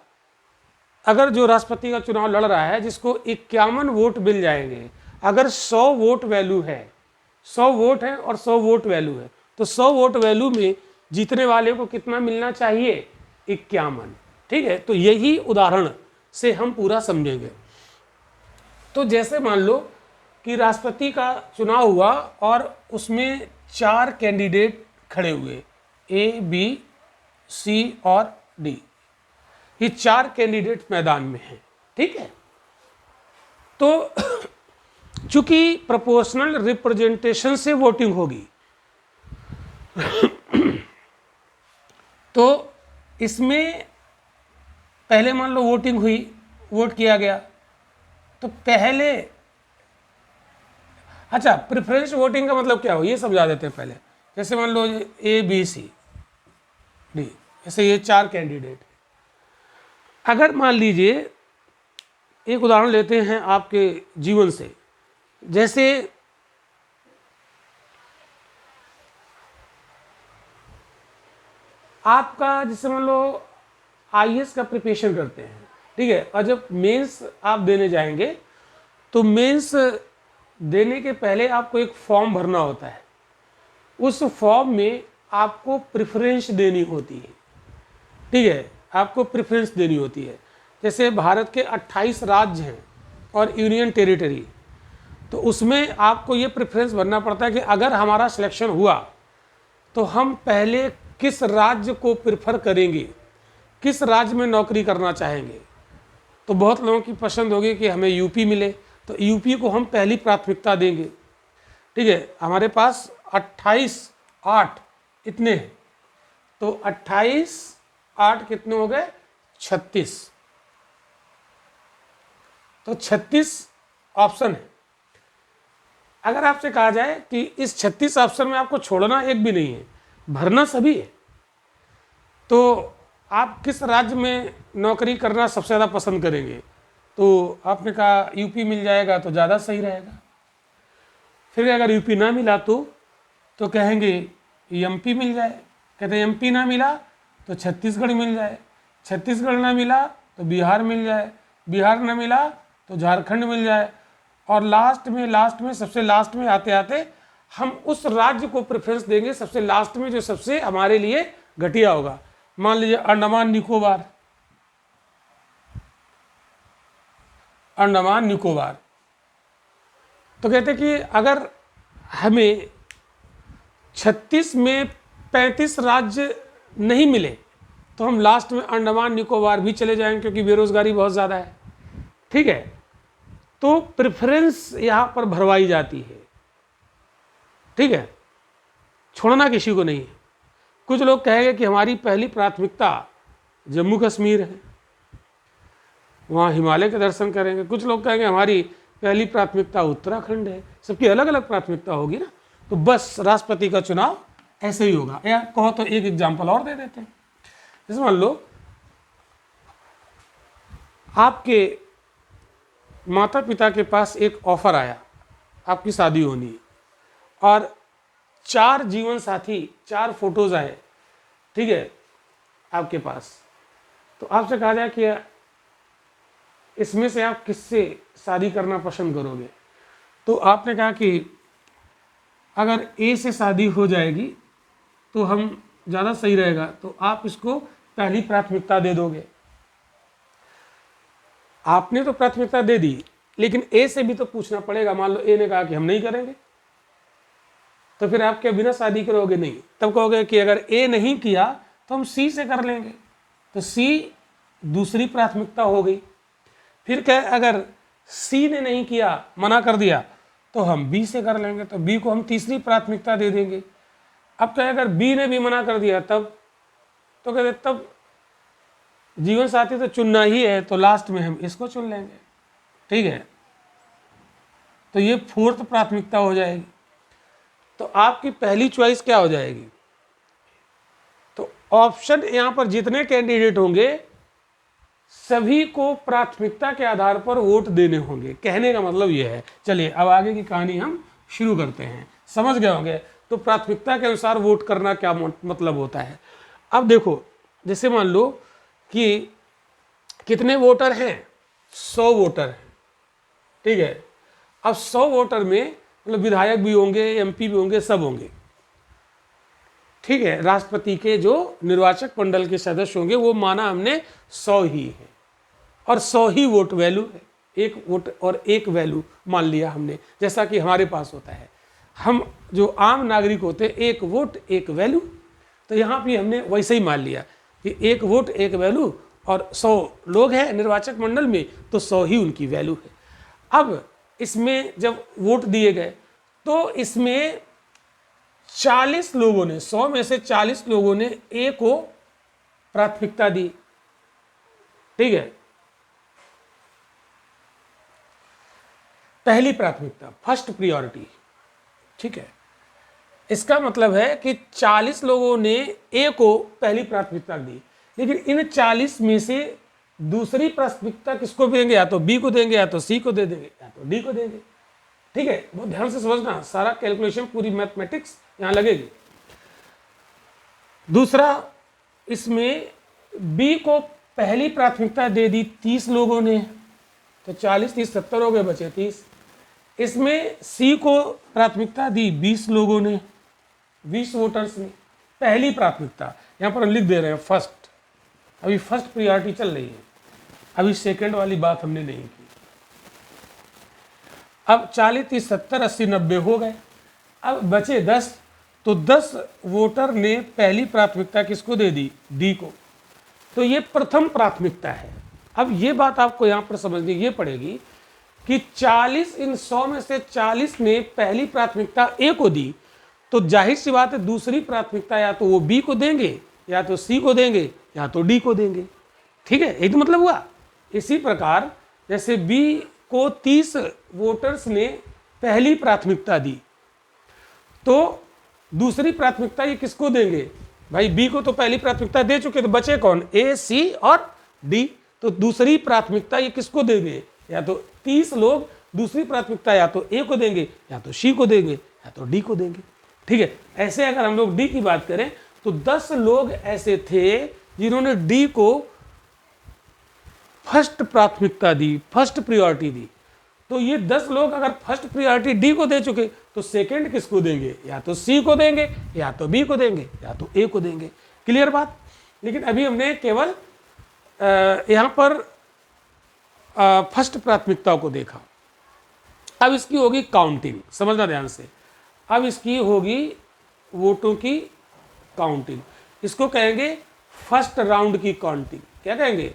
S1: अगर जो राष्ट्रपति का चुनाव लड़ रहा है जिसको 51 वोट मिल जाएंगे, अगर 100 वोट वैल्यू है, 100 वोट है और 100 वोट वैल्यू है, तो 100 वोट वैल्यू में जीतने वाले को कितना मिलना चाहिए? 51। ठीक है, तो यही उदाहरण से हम पूरा समझेंगे। तो जैसे मान लो कि राष्ट्रपति का चुनाव हुआ और उसमें 4 कैंडिडेट खड़े हुए, A, B, C और D। ये 4 कैंडिडेट मैदान में हैं। ठीक है, तो चूंकि प्रोपोर्शनल रिप्रेजेंटेशन से वोटिंग होगी तो इसमें पहले मान लो वोटिंग हुई, वोट किया गया, तो पहले, अच्छा प्रेफरेंस वोटिंग का मतलब क्या हो ये समझा देते हैं पहले। जैसे मान लो A, B, C, D, ऐसे ये 4 कैंडिडेट। अगर मान लीजिए एक उदाहरण लेते हैं आपके जीवन से, जैसे आपका, जैसे मान लो IAS का प्रिपरेशन करते हैं, ठीक है, और जब मेंस आप देने जाएंगे तो मेंस देने के पहले आपको एक फॉर्म भरना होता है। उस फॉर्म में आपको प्रेफरेंस देनी होती है। ठीक है, आपको प्रेफरेंस देनी होती है। जैसे भारत के 28 राज्य हैं और यूनियन टेरिटरी, तो उसमें आपको ये प्रेफरेंस भरना पड़ता है कि अगर हमारा सिलेक्शन हुआ तो हम पहले किस राज्य को प्रेफर करेंगे, किस राज्य में नौकरी करना चाहेंगे। तो बहुत लोगों की पसंद होगी कि हमें यूपी मिले, तो यूपी को हम पहली प्राथमिकता देंगे। ठीक है, हमारे पास 28, 8 इतने हैं, तो 28, 8 कितने हो गए? 36। तो 36 ऑप्शन है। अगर आपसे कहा जाए कि इस 36 ऑप्शन में आपको छोड़ना एक भी नहीं है, भरना सभी है, तो आप किस राज्य में नौकरी करना सबसे ज़्यादा पसंद करेंगे? तो आपने कहा यूपी मिल जाएगा तो ज़्यादा सही रहेगा। फिर अगर यूपी ना मिला तो कहेंगे एमपी मिल जाए। कहते हैं एमपी ना मिला तो छत्तीसगढ़ मिल जाए, छत्तीसगढ़ ना मिला तो बिहार मिल जाए, बिहार ना मिला तो झारखंड मिल जाए। और लास्ट में सबसे लास्ट में आते आते हम उस राज्य को प्रेफरेंस देंगे सबसे लास्ट में जो सबसे हमारे लिए घटिया होगा। मान लीजिए अंडमान निकोबार, अंडमान निकोबार। तो कहते कि अगर हमें 36 में 35 राज्य नहीं मिले तो हम लास्ट में अंडमान निकोबार भी चले जाएंगे, क्योंकि बेरोजगारी बहुत ज़्यादा है। ठीक है, तो प्रेफरेंस यहाँ पर भरवाई जाती है। ठीक है, छोड़ना किसी को नहीं है। कुछ लोग कहेंगे कि हमारी पहली प्राथमिकता जम्मू कश्मीर है, वहाँ हिमालय के दर्शन करेंगे। कुछ लोग कहेंगे हमारी पहली प्राथमिकता उत्तराखंड है। सबकी अलग अलग प्राथमिकता होगी ना। तो बस राष्ट्रपति का चुनाव ऐसे ही होगा। या कहो तो एक एग्जाम्पल और दे देते हैं। जैसे मान लो आपके माता पिता के पास एक ऑफर आया, आपकी शादी होनी है, और 4 जीवन साथी, 4 फोटोज आए। ठीक है, आपके पास तो आपसे कहा जाए कि इसमें से आप किससे शादी करना पसंद करोगे? तो आपने कहा कि अगर ए से शादी हो जाएगी तो हम ज़्यादा सही रहेगा, तो आप इसको पहली प्राथमिकता दे दोगे। आपने तो प्राथमिकता दे दी, लेकिन ए से भी तो पूछना पड़ेगा। मान लो ए ने कहा कि हम नहीं करेंगे, तो फिर आप क्या बिना शादी करोगे? नहीं। तब कहोगे कि अगर ए नहीं किया तो हम सी से कर लेंगे, तो सी दूसरी प्राथमिकता हो गई। फिर क्या, अगर सी ने नहीं किया, मना कर दिया, तो हम बी से कर लेंगे, तो बी को हम तीसरी प्राथमिकता दे देंगे। अब क्या, अगर बी ने भी मना कर दिया तब तो कहते तब जीवन साथी तो चुनना ही है, तो लास्ट में हम इसको चुन लेंगे। ठीक है, तो ये 4th प्राथमिकता हो जाएगी। तो आपकी पहली चॉइस क्या हो जाएगी? तो ऑप्शन यहाँ पर जितने कैंडिडेट होंगे सभी को प्राथमिकता के आधार पर वोट देने होंगे। कहने का मतलब ये है। चलिए अब आगे की कहानी हम शुरू करते हैं। समझ गए होंगे तो प्राथमिकता के अनुसार वोट करना क्या मतलब होता है। अब देखो, जैसे मान लो कि कितने वोटर हैं? 100 वोटर हैं। ठीक है, अब 100 वोटर में मतलब विधायक भी होंगे, एमपी भी होंगे, सब होंगे। ठीक है, राष्ट्रपति के जो निर्वाचक मंडल के सदस्य होंगे वो माना हमने 100 ही है, और 100 ही वोट वैल्यू है। एक वोट और एक वैल्यू मान लिया हमने, जैसा कि हमारे पास होता है। हम जो आम नागरिक होते हैं, एक वोट एक वैल्यू, तो यहाँ भी हमने वैसे ही मान लिया कि एक वोट एक वैल्यू, और 100 लोग हैं निर्वाचक मंडल में तो 100 ही उनकी वैल्यू है। अब इसमें जब वोट दिए गए तो इसमें 40 लोगों ने, 100 में से 40 लोगों ने ए को प्राथमिकता दी। ठीक है, पहली प्राथमिकता, फर्स्ट प्रायोरिटी। ठीक है, इसका मतलब है कि 40 लोगों ने ए को पहली प्राथमिकता दी, लेकिन इन 40 में से दूसरी प्राथमिकता किसको देंगे? या तो बी को देंगे, या तो सी को दे देंगे, या तो डी को देंगे। ठीक है, बहुत ध्यान से समझना, सारा कैलकुलेशन, पूरी मैथमेटिक्स यहाँ लगेगी। दूसरा, इसमें बी को पहली प्राथमिकता दे दी 30 लोगों ने, तो 40 30 70 हो गए, बचे 30। इसमें सी को प्राथमिकता दी 20 लोगों ने, 20 वोटर्स ने पहली प्राथमिकता। यहाँ पर हम लिख दे रहे हैं फर्स्ट, अभी फर्स्ट प्रायोरिटी चल रही है, अभी सेकंड वाली बात हमने नहीं की। अब 40 30 70 80 90 हो गए, अब बचे 10, तो 10 वोटर ने पहली प्राथमिकता किसको दे दी? डी को। तो ये प्रथम प्राथमिकता है। अब ये बात आपको यहाँ पर समझनी ये पड़ेगी कि 40 इन 100 में से 40 ने पहली प्राथमिकता ए को दी, तो जाहिर सी बात है दूसरी प्राथमिकता या तो वो बी को देंगे, या तो सी को देंगे, या तो डी को देंगे। ठीक है, एक तो मतलब हुआ। इसी प्रकार जैसे बी को 30 वोटर्स ने पहली प्राथमिकता दी, तो दूसरी प्राथमिकता ये किसको देंगे? भाई बी को तो पहली प्राथमिकता दे चुके, तो बचे कौन, ए, सी और डी। तो दूसरी प्राथमिकता ये किसको देंगे, या तो 30 लोग दूसरी प्राथमिकता या तो ए को देंगे, या तो सी को देंगे, या तो डी को देंगे। ठीक है, ऐसे अगर हम लोग डी की बात करें तो 10 लोग ऐसे थे जिन्होंने डी को फर्स्ट प्राथमिकता दी, फर्स्ट प्रायोरिटी दी। तो ये 10 लोग अगर फर्स्ट प्रायोरिटी डी को दे चुके तो सेकंड किसको देंगे, या तो सी को देंगे, या तो बी को देंगे, या तो ए को देंगे। क्लियर बात। लेकिन अभी हमने केवल यहाँ पर फर्स्ट प्राथमिकता को देखा। अब इसकी होगी काउंटिंग, समझना ध्यान से। अब इसकी होगी वोटों की काउंटिंग। इसको कहेंगे फर्स्ट राउंड की काउंटिंग। क्या कहेंगे,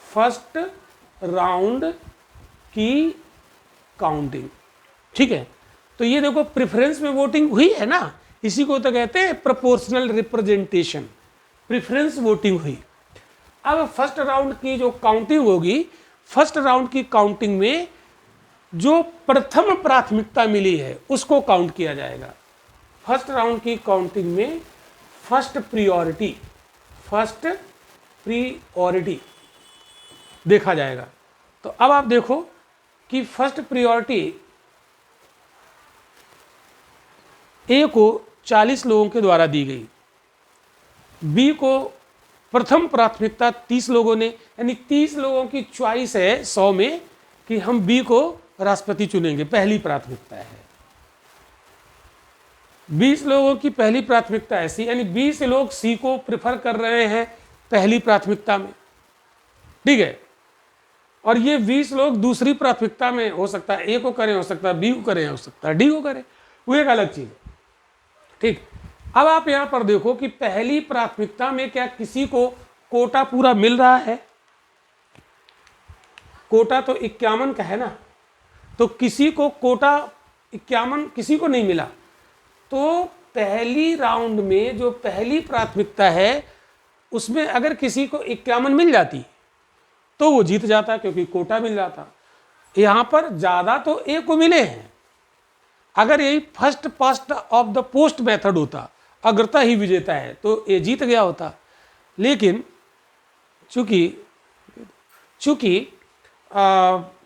S1: फर्स्ट राउंड की काउंटिंग। ठीक है, तो ये देखो प्रेफरेंस में वोटिंग हुई है ना, इसी को तो कहते हैं प्रोपोर्शनल रिप्रेजेंटेशन, प्रेफरेंस वोटिंग हुई। अब फर्स्ट राउंड की जो काउंटिंग होगी, फर्स्ट राउंड की काउंटिंग में जो प्रथम प्राथमिकता मिली है उसको काउंट किया जाएगा। फर्स्ट राउंड की काउंटिंग में फर्स्ट प्रियोरिटी देखा जाएगा। तो अब आप देखो कि फर्स्ट प्रियोरिटी ए को 40 लोगों के द्वारा दी गई, बी को प्रथम प्राथमिकता 30 लोगों ने, यानी 30 लोगों की चॉइस है 100 में कि हम बी को राष्ट्रपति चुनेंगे, पहली प्राथमिकता है। 20 लोगों की पहली प्राथमिकता है सी, यानी 20 लोग सी को प्रेफर कर रहे हैं पहली प्राथमिकता में। ठीक है, और ये 20 लोग दूसरी प्राथमिकता में, हो सकता है ए को करें, हो सकता है बी को करें, हो सकता है डी को करें, वो एक अलग चीज है। ठीक, अब आप यहां पर देखो कि पहली प्राथमिकता में क्या किसी को कोटा पूरा मिल रहा है? कोटा तो 51 का है ना, तो किसी को कोटा 51 किसी को नहीं मिला। तो पहली राउंड में जो पहली प्राथमिकता है उसमें अगर किसी को 51 मिल जाती तो वो जीत जाता, क्योंकि कोटा मिल जाता। यहां पर ज्यादा तो ए को मिले हैं। अगर यही first past of the post method होता, अग्रता ही विजेता है, तो ए जीत गया होता। लेकिन चूंकि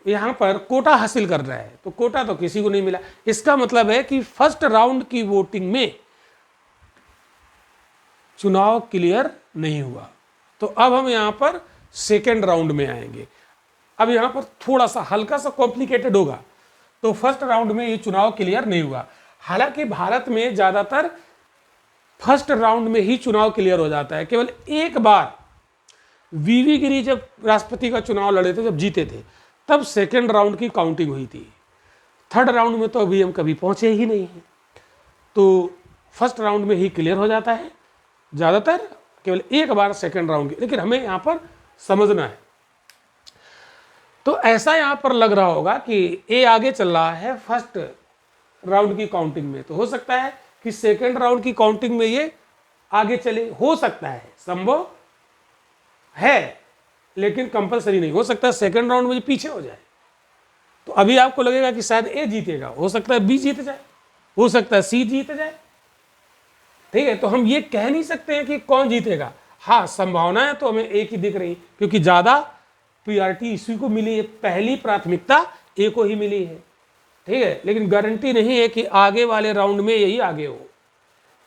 S1: यहाँ पर कोटा हासिल कर रहा है, तो कोटा तो किसी को नहीं मिला। इसका मतलब है कि फर्स्ट राउंड की वोटिंग में चुनाव क्लियर नहीं हुआ। तो अब हम यहाँ पर सेकेंड राउंड में आएंगे। अब यहाँ पर थोड़ा सा हल्का सा कॉम्प्लिकेटेड होगा। तो फर्स्ट राउंड में ये चुनाव क्लियर नहीं हुआ। हालांकि भारत में ज़्यादातर फर्स्ट राउंड में ही चुनाव क्लियर हो जाता है। केवल एक बार वीवी गिरी जब राष्ट्रपति का चुनाव लड़े थे, जब जीते थे, तब सेकेंड राउंड की काउंटिंग हुई थी। थर्ड राउंड में तो अभी हम कभी पहुंचे ही नहीं हैं। तो फर्स्ट राउंड में ही क्लियर हो जाता है ज़्यादातर, केवल एक बार सेकेंड राउंड की। लेकिन हमें यहाँ पर समझना है। तो ऐसा यहाँ पर लग रहा होगा कि ए आगे चल रहा है फर्स्ट राउंड की काउंटिंग में, तो हो सकता है कि सेकेंड राउंड की काउंटिंग में ये आगे चले। हो सकता है, संभव है, लेकिन कंपलसरी नहीं। हो सकता है सेकेंड राउंड में ये पीछे हो जाए। तो अभी आपको लगेगा कि शायद ए जीतेगा, हो सकता है बी जीत जाए, हो सकता है सी जीत जाए। ठीक है, तो हम ये कह नहीं सकते हैं कि कौन जीतेगा। हाँ, संभावनाएं तो हमें एक ही दिख रही, क्योंकि ज्यादा प्रायोरिटी इसी को मिली है, पहली प्राथमिकता ए को ही मिली है। ठीक है, लेकिन गारंटी नहीं है कि आगे वाले राउंड में यही आगे हो।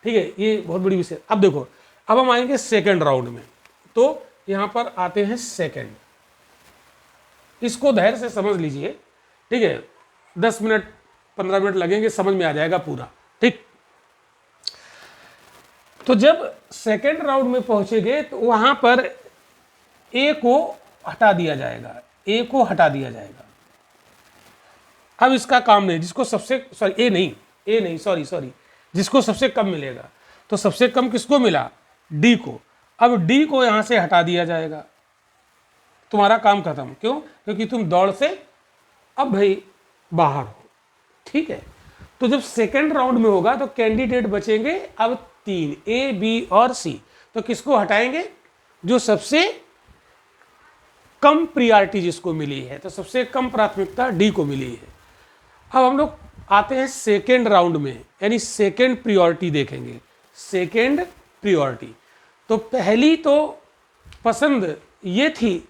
S1: ठीक है, ये बहुत बड़ी विषय। अब देखो, अब हम आएंगे सेकेंड राउंड में। तो यहां पर आते हैं सेकेंड, इसको धैर्य से समझ लीजिए। ठीक है, 10 मिनट 15 मिनट लगेंगे, समझ में आ जाएगा पूरा। ठीक, तो जब सेकेंड राउंड में पहुंचेंगे तो वहां पर ए को हटा दिया जाएगा, ए को हटा दिया जाएगा। अब इसका काम नहीं, जिसको सबसे जिसको सबसे कम मिलेगा, तो सबसे कम किसको मिला? डी को। अब डी को यहां से हटा दिया जाएगा, तुम्हारा काम खत्म। क्यों? क्योंकि तुम दौड़ से अब भाई बाहर हो। ठीक है, तो जब सेकेंड राउंड में होगा तो कैंडिडेट बचेंगे अब 3, ए, बी और सी। तो किसको हटाएंगे? जो सबसे कम प्रायोरिटी जिसको मिली है, तो सबसे कम प्राथमिकता डी को मिली है। अब हम लोग आते हैं सेकेंड राउंड में, यानी सेकेंड प्रायोरिटी देखेंगे। सेकेंड प्रायोरिटी, तो पहली तो पसंद ये थी,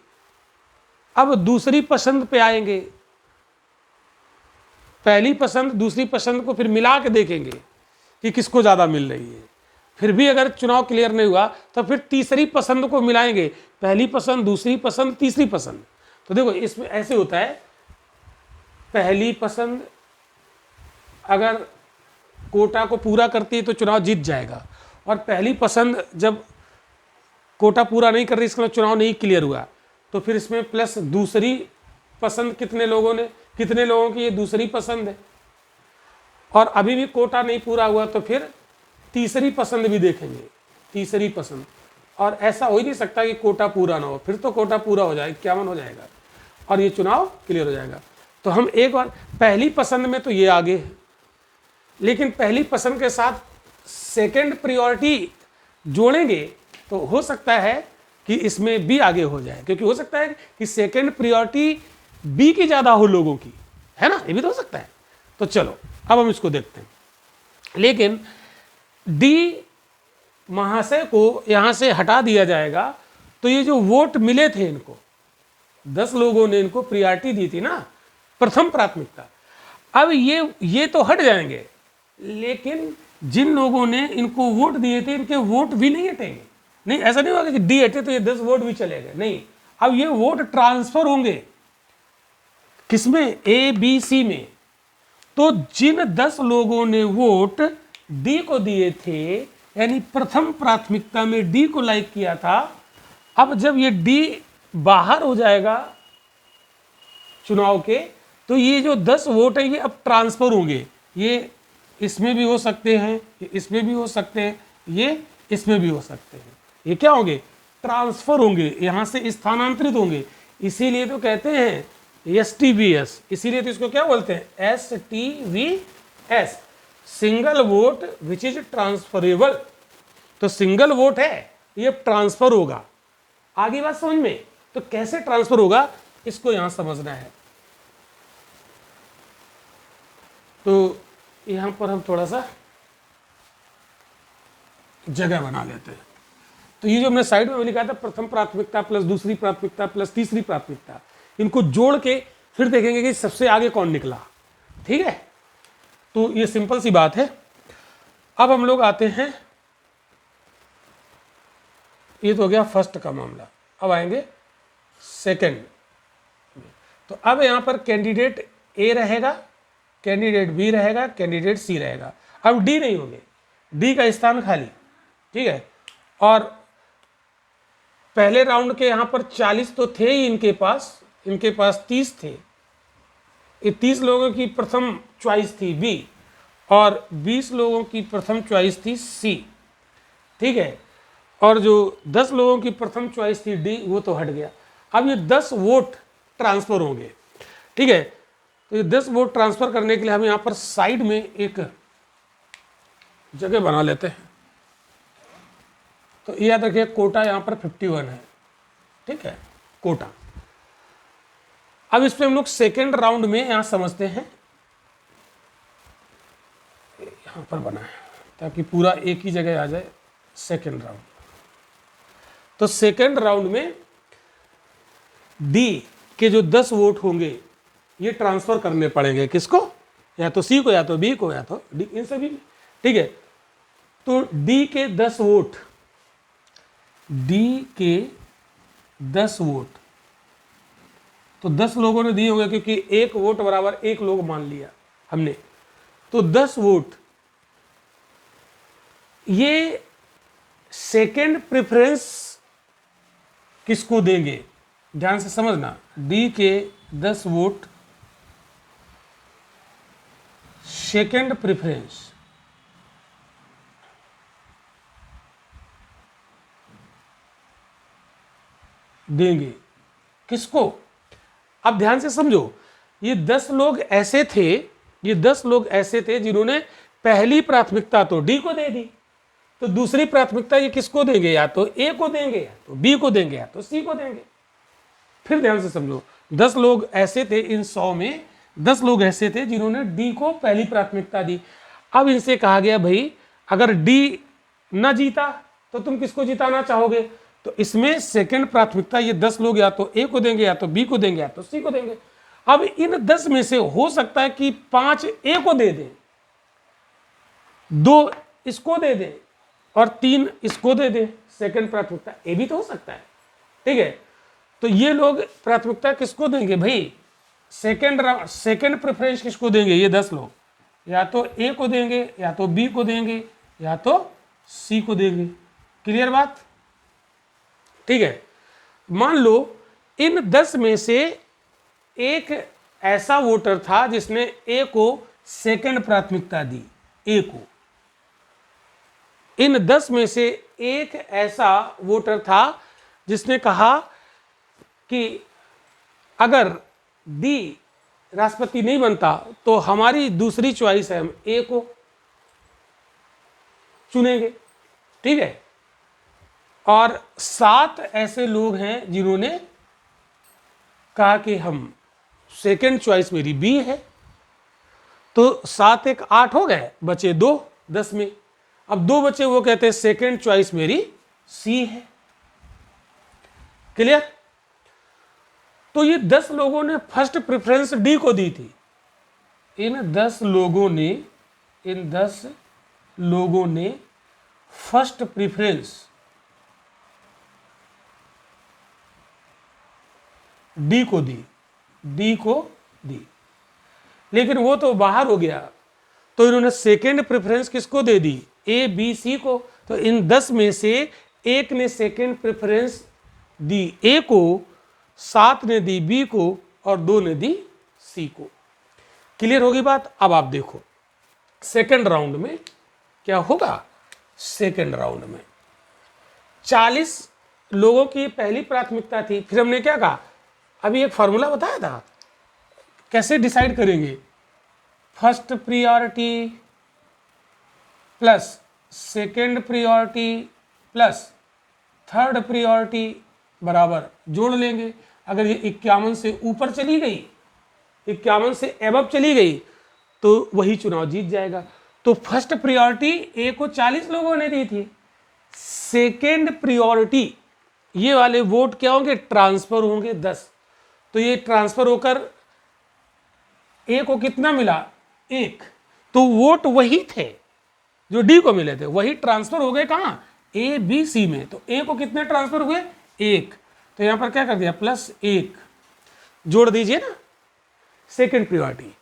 S1: अब दूसरी पसंद पे आएंगे। पहली पसंद दूसरी पसंद को फिर मिला के देखेंगे कि किसको ज़्यादा मिल रही है। फिर भी अगर चुनाव क्लियर नहीं हुआ तो फिर तीसरी पसंद को मिलाएंगे, पहली पसंद, दूसरी पसंद, तीसरी पसंद। तो देखो इसमें ऐसे होता है, पहली पसंद अगर कोटा को पूरा करती है तो चुनाव जीत जाएगा, और पहली पसंद जब कोटा पूरा नहीं कर रही, इसका चुनाव नहीं क्लियर हुआ, तो फिर इसमें प्लस दूसरी पसंद कितने लोगों की ये दूसरी पसंद है, और अभी भी कोटा नहीं पूरा हुआ तो फिर तीसरी पसंद भी देखेंगे, तीसरी पसंद। और ऐसा हो ही नहीं सकता कि कोटा पूरा ना हो, फिर तो कोटा पूरा हो जाएगा, 51 हो जाएगा और ये चुनाव क्लियर हो जाएगा। तो हम एक बार पहली पसंद में तो ये आगे है, लेकिन पहली पसंद के साथ सेकंड प्रायोरिटी जोड़ेंगे तो हो सकता है कि इसमें बी आगे हो जाए, क्योंकि हो सकता है कि सेकंड प्रायोरिटी बी की ज़्यादा हो लोगों की, है ना, ये भी तो हो सकता है। तो चलो अब हम इसको देखते हैं। लेकिन डी महाशय को यहाँ से हटा दिया जाएगा, तो ये जो वोट मिले थे इनको, 10 लोगों ने इनको प्रायोरिटी दी थी ना, प्रथम प्राथमिकता, अब ये तो हट जाएंगे, लेकिन जिन लोगों ने इनको वोट दिए थे इनके वोट भी नहीं हटेंगे। नहीं, ऐसा नहीं होगा कि डी हटे तो ये 10 वोट भी चले गए, नहीं, अब ये वोट ट्रांसफर होंगे किसमें, ए बी सी में। तो जिन 10 लोगों ने वोट डी को दिए थे, यानी प्रथम प्राथमिकता में डी को लाइक किया था, अब जब ये डी बाहर हो जाएगा चुनाव के, तो ये जो 10 वोट हैं ये अब ट्रांसफर होंगे, ये इसमें भी हो सकते हैं, ये इसमें भी हो सकते हैं, ये इसमें भी हो सकते हैं, ये क्या होंगे, ट्रांसफर होंगे, यहाँ से स्थानांतरित होंगे। इसीलिए तो कहते हैं STVS, इसीलिए तो इसको क्या बोलते हैं, STVS, single vote which is transferable. तो सिंगल वोट है, ये ट्रांसफर होगा। आगे बात समझ में, तो कैसे ट्रांसफर होगा इसको यहां समझना है। तो यहां पर हम थोड़ा सा जगह बना लेते हैं। तो ये जो हमने साइड में लिखा था, प्रथम प्राथमिकता प्लस दूसरी प्राथमिकता प्लस तीसरी प्राथमिकता, इनको जोड़ के फिर देखेंगे कि सबसे आगे कौन निकला, ठीक है। तो ये सिंपल सी बात है। अब हम लोग आते हैं, ये तो हो गया फर्स्ट का मामला, अब आएंगे सेकंड। तो अब यहां पर कैंडिडेट ए रहेगा, कैंडिडेट बी रहेगा, कैंडिडेट सी रहेगा। अब डी नहीं होंगे, डी का स्थान खाली, ठीक है। और पहले राउंड के यहां पर 40 तो थे ही इनके पास 30 थे। ये 30 लोगों की प्रथम चॉइस थी बी, और 20 लोगों की प्रथम चॉइस थी सी, ठीक है। और जो 10 लोगों की प्रथम चॉइस थी डी, वो तो हट गया। अब ये 10 वोट ट्रांसफर होंगे, ठीक है। तो ये 10 वोट ट्रांसफर करने के लिए हम यहाँ पर साइड में एक जगह बना लेते हैं। तो याद रखिए कोटा यहाँ पर 51 है, ठीक है, कोटा। अब इस पे हम लोग सेकेंड राउंड में यहां समझते हैं, यहां पर बना है ताकि पूरा एक ही जगह आ जाए। सेकेंड राउंड, तो सेकेंड राउंड में डी के जो 10 वोट होंगे ये ट्रांसफर करने पड़ेंगे, किसको, या तो सी को, या तो बी को, या तो डी, इन सभी में, ठीक है। तो डी के 10 वोट, डी के 10 वोट, तो 10 लोगों ने दिए होंगे, क्योंकि एक वोट बराबर एक लोग मान लिया हमने। तो 10 वोट ये सेकेंड प्रेफरेंस किसको देंगे, ध्यान से समझना। डी के 10 वोट सेकेंड प्रेफरेंस देंगे किसको। अब ध्यान से समझो, ये 10 लोग ऐसे थे, ये 10 लोग ऐसे थे जिन्होंने पहली प्राथमिकता तो डी को दे दी, तो दूसरी प्राथमिकता ये किसको देंगे, या तो ए को देंगे, या तो बी को देंगे, या तो सी को देंगे। फिर ध्यान से समझो, 10 लोग ऐसे थे, इन 100 में 10 लोग ऐसे थे जिन्होंने डी को पहली प्राथमिकता दी। अब इनसे कहा गया भाई अगर डी न जीता तो तुम किसको जिताना चाहोगे? तो इसमें सेकंड प्राथमिकता ये 10 लोग या तो ए को देंगे, या तो बी को देंगे, या तो सी को देंगे। अब इन 10 में से हो सकता है कि 5 ए को दे दें, 2 इसको दे दें और 3 इसको दे दें। सेकंड प्राथमिकता ए भी तो हो सकता है, ठीक है। तो ये लोग प्राथमिकता किसको देंगे भाई? सेकंड प्रेफरेंस किसको देंगे? ये 10 लोग या तो ए को देंगे, या तो बी को देंगे, या तो सी को देंगे। क्लियर बात? ठीक है। मान लो इन 10 में से एक ऐसा वोटर था जिसने ए को सेकंड प्राथमिकता दी, ए को। इन 10 में से एक ऐसा वोटर था जिसने कहा कि अगर डी राष्ट्रपति नहीं बनता तो हमारी दूसरी चॉइस है, हम ए को चुनेंगे, ठीक है। और 7 ऐसे लोग हैं जिन्होंने कहा कि हम सेकंड चॉइस मेरी बी है। तो 7 एक 8 हो गए, बचे 2 10 में। अब 2 बचे, वो कहते हैं सेकंड चॉइस मेरी सी है। क्लियर? तो ये 10 लोगों ने फर्स्ट प्रेफरेंस डी को दी थी। इन 10 लोगों ने फर्स्ट प्रेफरेंस डी को दी, लेकिन वो तो बाहर हो गया, तो इन्होंने सेकेंड प्रेफरेंस किसको दे दी? ए बी सी को। तो इन 10 में से एक ने सेकेंड प्रेफरेंस दी ए को, 7 ने दी बी को और 2 ने दी सी को। क्लियर होगी बात? अब आप देखो सेकेंड राउंड में क्या होगा। सेकेंड राउंड में 40 लोगों की पहली प्राथमिकता थी। फिर हमने क्या कहा? अभी एक फॉर्मूला बताया था कैसे डिसाइड करेंगे। First priority plus second priority plus third priority बराबर जोड़ लेंगे। अगर ये 51 से ऊपर चली गई, 51 से एबव चली गई, तो वही चुनाव जीत जाएगा। तो फर्स्ट प्रियोरिटी ए को 40 लोगों ने दी थी। सेकेंड प्रियोरिटी ये वाले वोट क्या होंगे? ट्रांसफर होंगे 10। तो ये ट्रांसफर होकर ए को कितना मिला? 1। तो वोट वही थे जो डी को मिले थे, वही ट्रांसफर हो गए कहाँ? ए बी सी में। तो ए को कितने ट्रांसफर हुए? 1। तो यहां पर क्या कर दिया? +1 जोड़ दीजिए ना। सेकेंड प्रियोरिटी,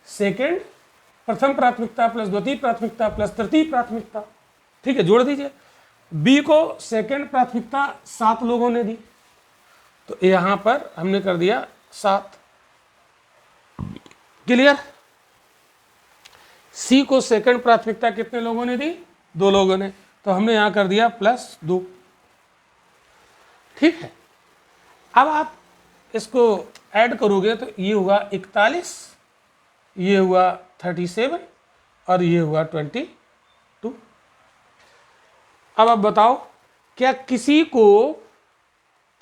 S1: सेकेंड प्रथम प्राथमिकता प्लस द्वितीय प्राथमिकता प्लस तृतीय प्राथमिकता, ठीक है, जोड़ दीजिए। बी को सेकेंड प्राथमिकता 7 लोगों ने दी, तो यहां पर हमने कर दिया 7। क्लियर? सी को सेकंड प्राथमिकता कितने लोगों ने दी? 2 लोगों ने, तो हमने यहां कर दिया +2। ठीक है। अब आप इसको ऐड करोगे तो ये हुआ 41, ये हुआ 37 और ये हुआ 22। अब आप बताओ, क्या किसी को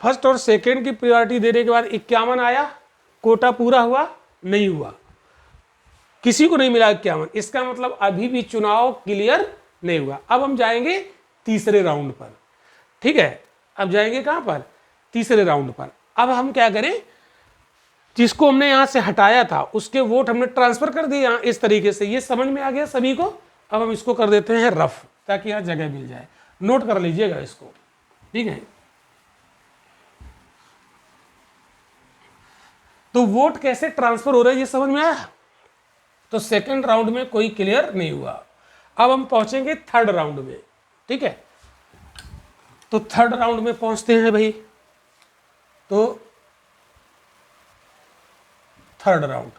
S1: फर्स्ट और सेकंड की प्रायोरिटी देने के बाद 51 आया? कोटा पूरा हुआ? नहीं हुआ, किसी को नहीं मिला 51। इसका मतलब अभी भी चुनाव क्लियर नहीं हुआ। अब हम जाएंगे तीसरे राउंड पर, ठीक है। अब जाएंगे कहां पर? तीसरे राउंड पर। अब हम क्या करें, जिसको हमने यहां से हटाया था उसके वोट हमने ट्रांसफर कर दिए यहां इस तरीके से। ये समझ में आ गया सभी को? अब हम इसको कर देते हैं रफ, ताकि यहां जगह मिल जाए। नोट कर लीजिएगा इसको, ठीक है। तो वोट कैसे ट्रांसफर हो रहे हैं ये समझ में आया? तो सेकंड राउंड में कोई क्लियर नहीं हुआ। अब हम पहुंचेंगे थर्ड राउंड में, ठीक है। तो थर्ड राउंड में पहुंचते हैं भाई। तो थर्ड राउंड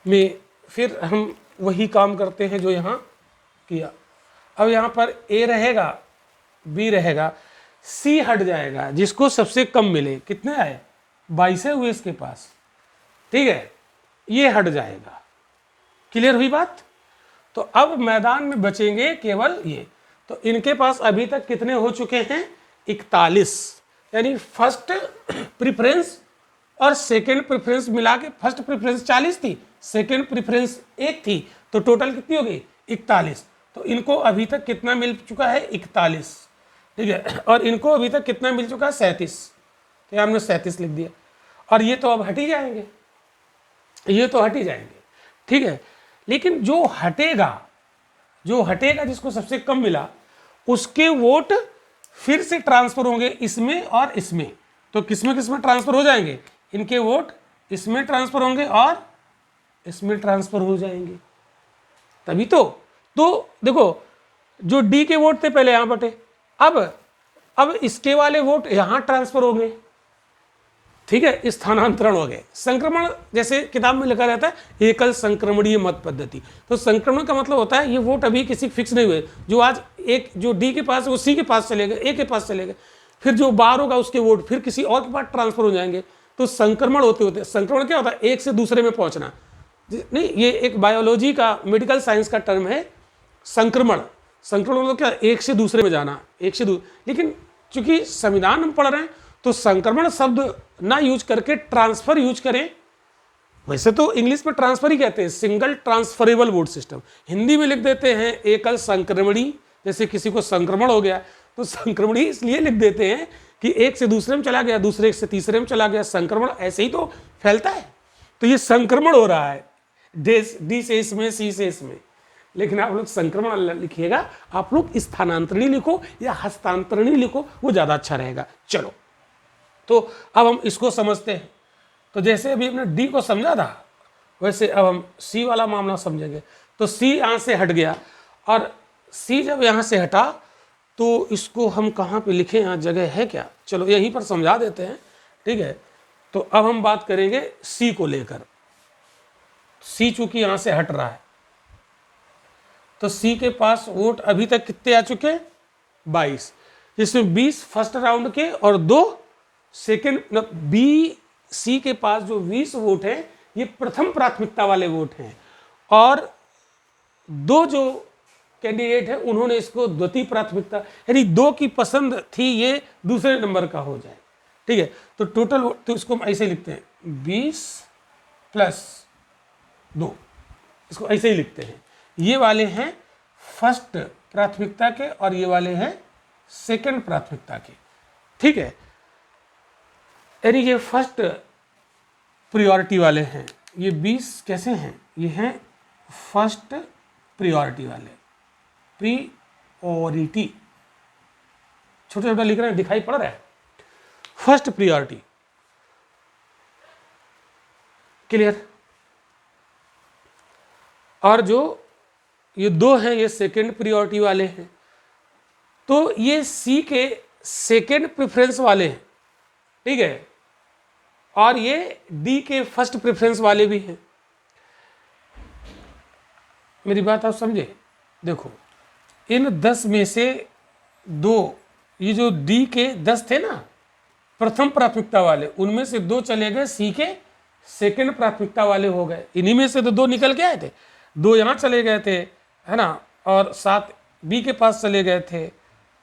S1: में फिर हम वही काम करते हैं जो यहां किया। अब यहां पर ए रहेगा, बी रहेगा, सी हट जाएगा, जिसको सबसे कम मिले। कितने आए? 22 हुए इसके पास, ठीक है, ये हट जाएगा। क्लियर हुई बात? तो अब मैदान में बचेंगे केवल ये। तो इनके पास अभी तक कितने हो चुके हैं? 41। यानी फर्स्ट प्रेफरेंस और सेकंड प्रेफरेंस मिला के, फर्स्ट प्रेफरेंस 40 थी, सेकंड प्रेफरेंस 1 थी, तो टोटल कितनी हो गई? 41। तो तो इनको अभी तक कितना मिल चुका है 41, ठीक है, और इनको अभी तक कितना मिल चुका है 37, तो यहाँ हमने 37 लिख दिया। और ये तो अब हट ही जाएंगे, ये तो हट ही जाएंगे, ठीक है। लेकिन जो हटेगा जिसको सबसे कम मिला, उसके वोट फिर से ट्रांसफर होंगे इसमें और इसमें। तो किसमें किसमें ट्रांसफर हो जाएंगे, इनके वोट इसमें ट्रांसफर होंगे और इसमें ट्रांसफर हो जाएंगे, तभी तो देखो जो डी के वोट थे पहले यहां बटे, अब इसके वाले वोट यहां ट्रांसफर हो गए, ठीक है, स्थानांतरण हो गए। संक्रमण जैसे किताब में लिखा रहता है एकल संक्रमणीय मत पद्धति, तो संक्रमण का मतलब होता है ये वोट अभी किसी फिक्स नहीं हुए, जो आज एक जो डी के पास है वो सी के पास चले गए, ए के पास चले गए, फिर जो बाहर होगा उसके वोट फिर किसी और के पास ट्रांसफर हो जाएंगे। तो संक्रमण होते होते, संक्रमण क्या होता है, एक से दूसरे में पहुंचना, नहीं, ये एक बायोलॉजी का मेडिकल साइंस का टर्म है संक्रमण। संक्रमण मतलब क्या, एक से दूसरे में जाना, एक से लेकिन चूंकि संविधान हम पढ़ रहे हैं तो संक्रमण शब्द ना यूज करके ट्रांसफर यूज करें। वैसे तो इंग्लिश में ट्रांसफर ही कहते हैं, single transferable vote system, Hindi में लिख देते हैं एकल संक्रमणी। जैसे किसी को संक्रमण हो गया तो संक्रमणी इसलिए लिख देते हैं कि एक से दूसरे में चला गया, दूसरे से तीसरे में चला गया, संक्रमण ऐसे ही तो फैलता है। तो ये संक्रमण हो रहा है डी से इसमें, सी से इसमें, लेकिन आप लोग संक्रमण लिखिएगा, आप लोग स्थानांतरणी लिखो या हस्तांतरणी लिखो, वो ज़्यादा अच्छा रहेगा। चलो, तो अब हम इसको समझते हैं। तो जैसे अभी हमने डी को समझा था, वैसे अब हम सी वाला मामला समझेंगे। तो सी यहाँ से हट गया, और सी जब यहाँ से हटा तो इसको हम कहाँ पे लिखें, यहाँ जगह है क्या, चलो यहीं पर समझा देते हैं, ठीक है। तो अब हम बात करेंगे सी को लेकर। सी चूंकि यहाँ से हट रहा है, तो सी के पास वोट अभी तक कितने आ चुके हैं, 22, जिसमें 20 फर्स्ट राउंड के और 2 सेकेंड। बी सी के पास जो 20 वोट हैं ये प्रथम प्राथमिकता वाले वोट हैं, और 2 जो कैंडिडेट है उन्होंने इसको द्वितीय प्राथमिकता, यानी 2 की पसंद थी ये दूसरे नंबर का हो जाए, ठीक है। तो टोटल, तो इसको हम ऐसे लिखते हैं 20 + 2, इसको ऐसे ही लिखते हैं। ये वाले हैं फर्स्ट प्राथमिकता के और ये वाले हैं सेकंड प्राथमिकता के, ठीक है। यानी ये फर्स्ट प्रायोरिटी वाले हैं, ये 20 कैसे हैं, ये हैं फर्स्ट प्रायोरिटी वाले, प्रियोरिटी, छोटा छोटा लिख रहे हैं, दिखाई पड़ रहा है, फर्स्ट प्रायोरिटी, क्लियर। और जो ये 2 हैं ये सेकंड प्रायोरिटी वाले हैं, तो ये सी के सेकंड प्रेफरेंस वाले हैं, ठीक है, और ये डी के फर्स्ट प्रेफरेंस वाले भी हैं। मेरी बात आप समझे, देखो इन 10 में से 2, ये जो डी के 10 थे ना प्रथम प्राथमिकता वाले, उनमें से 2 चले गए सी के सेकंड प्राथमिकता वाले हो गए। इन्हीं में से तो 2 निकल के आए थे, 2 यहाँ चले गए थे, है ना, और 7 बी के पास चले गए थे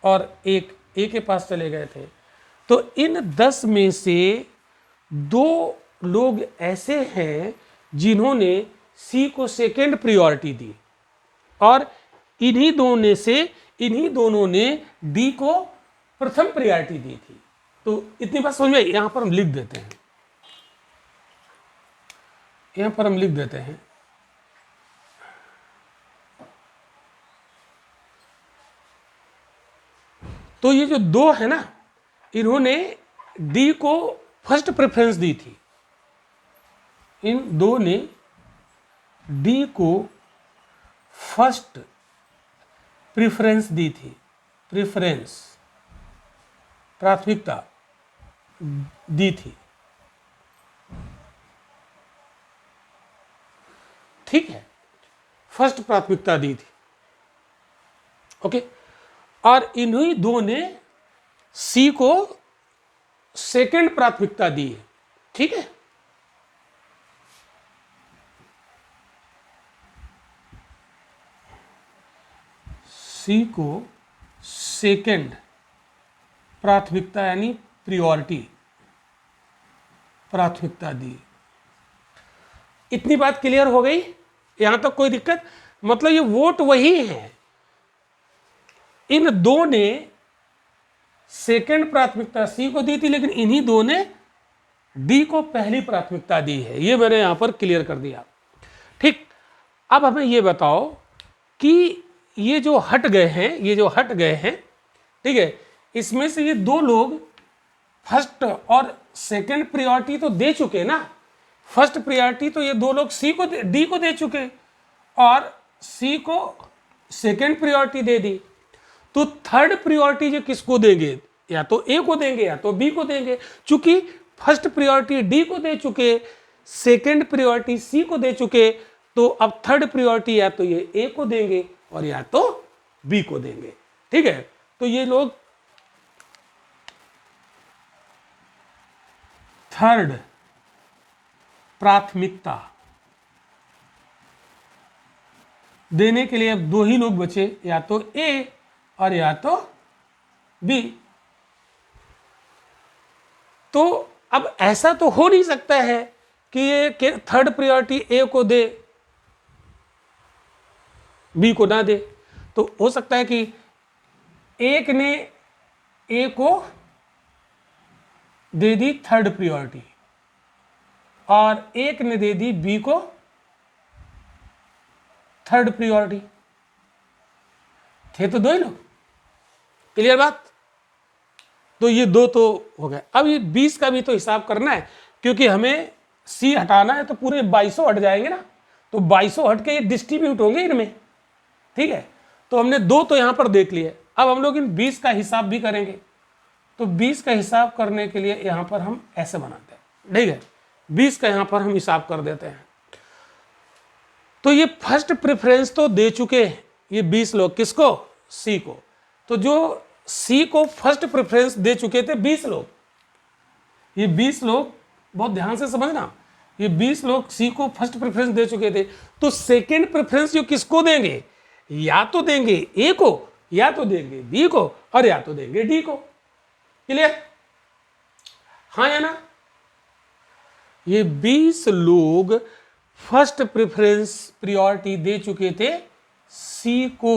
S1: और 1 ए के पास चले गए थे। तो इन 10 में से 2 लोग ऐसे हैं जिन्होंने सी को सेकेंड प्रायोरिटी दी, और इन्हीं दोनों ने डी को प्रथम प्रायोरिटी दी थी। तो इतनी बात समझ में, यहां पर हम लिख देते हैं, यहां पर हम लिख देते हैं तो ये जो 2 है ना, इन्होंने डी को फर्स्ट प्रेफरेंस दी थी, इन 2 ने डी को फर्स्ट प्रेफरेंस दी थी, प्रेफरेंस प्राथमिकता दी थी, ठीक है, फर्स्ट प्राथमिकता दी थी, ओके। और इन्हीं 2 ने सी को सेकंड प्राथमिकता दी है, ठीक है। सी को सेकंड प्राथमिकता यानी प्रायोरिटी प्राथमिकता दी। इतनी बात क्लियर हो गई, यहां तक कोई दिक्कत, मतलब ये वोट वही हैं इन दो ने सेकंड प्राथमिकता सी को दी थी, लेकिन इन्हीं दो ने डी को पहली प्राथमिकता दी है। ये मैंने यहां पर क्लियर कर दिया। ठीक, अब हमें ये बताओ कि ये जो हट गए हैं, ठीक है, इसमें से ये दो लोग फर्स्ट और सेकंड प्रायोरिटी तो दे चुके ना। फर्स्ट प्रायोरिटी तो ये दो लोग डी को दे चुके और सी को सेकंड प्रायोरिटी दे दी। तो थर्ड प्रायोरिटी जो किसको देंगे, या तो ए को देंगे या तो बी को देंगे। चूंकि फर्स्ट प्रायोरिटी डी को दे चुके, सेकंड प्रायोरिटी सी को दे चुके, तो अब थर्ड प्रायोरिटी या तो ये ए को देंगे और या तो बी को देंगे। ठीक है, तो ये लोग थर्ड प्राथमिकता देने के लिए अब दो ही लोग बचे, या तो ए और या तो बी। तो अब ऐसा तो हो नहीं सकता है कि ये थर्ड प्रायोरिटी ए को दे बी को ना दे। तो हो सकता है कि एक ने ए को दे दी थर्ड प्रायोरिटी और एक ने दे दी बी को थर्ड प्रायोरिटी। थे तो दो ही लोग। क्लियर बात? तो ये दो तो हो गए। अब ये 20 का भी तो हिसाब करना है, क्योंकि हमें सी हटाना है तो पूरे 2200 हट जाएंगे ना। तो 2200 हट के ये डिस्ट्रीब्यूट होंगे इनमें। ठीक है, तो हमने दो तो यहां पर देख लिए। अब हम लोग इन 20 का हिसाब भी करेंगे। तो 20 का हिसाब करने के लिए यहां पर हम ऐसे बनाते हैं। ठीक है, 20 का यहां पर हम हिसाब कर देते हैं। तो ये फर्स्ट प्रेफरेंस तो दे चुके हैं ये 20 लोग, किसको? सी को। तो जो सी को फर्स्ट प्रेफरेंस दे चुके थे 20 लोग, ये 20 लोग बहुत ध्यान से समझना, ये 20 लोग सी को फर्स्ट प्रेफरेंस दे चुके थे। तो सेकंड प्रेफरेंस जो किसको देंगे? या तो देंगे ए को, या तो देंगे बी को, और या तो देंगे डी को। क्लियर? हाँ या ना? ये 20 लोग फर्स्ट प्रेफरेंस प्रायोरिटी दे चुके थे सी को।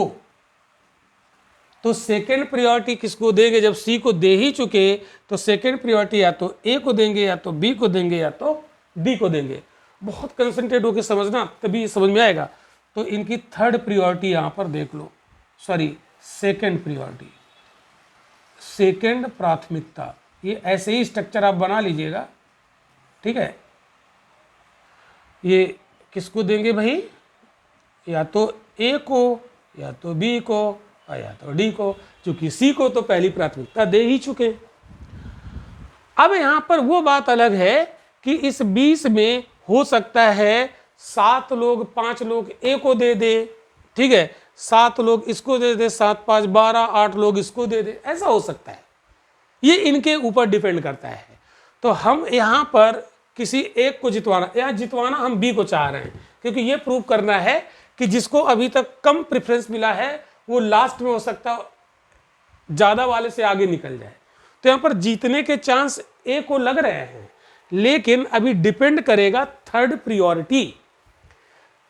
S1: तो सेकंड प्रायोरिटी किसको देंगे? जब सी को दे ही चुके तो सेकंड प्रायोरिटी या तो ए को देंगे, या तो बी को देंगे, या तो डी को देंगे। बहुत कंसंट्रेट होकर समझना, तभी समझ में आएगा। तो इनकी थर्ड प्रायोरिटी यहां पर देख लो, सॉरी सेकंड प्रायोरिटी, सेकंड प्राथमिकता। ये ऐसे ही स्ट्रक्चर आप बना लीजिएगा। ठीक है, ये किसको देंगे भाई? या तो ए को, या तो बी को, और या तो डी को। क्योंकि सी को तो पहली प्राथमिकता दे ही चुके। अब यहां पर वो बात अलग है कि इस 20 में हो सकता है 7 लोग 5 लोग ए को दे दे। ठीक है, 7 लोग इसको दे दे, 7 5 12, 8 लोग इसको दे दे, ऐसा हो सकता है। ये इनके ऊपर डिपेंड करता है। तो हम यहां पर किसी एक को जितवाना, या जितवाना हम बी को चाह रहे हैं, क्योंकि ये प्रूव करना है कि जिसको अभी तक कम प्रेफरेंस मिला है वो लास्ट में हो सकता ज्यादा वाले से आगे निकल जाए। तो यहां पर जीतने के चांस ए को लग रहे हैं, लेकिन अभी डिपेंड करेगा थर्ड प्रायोरिटी।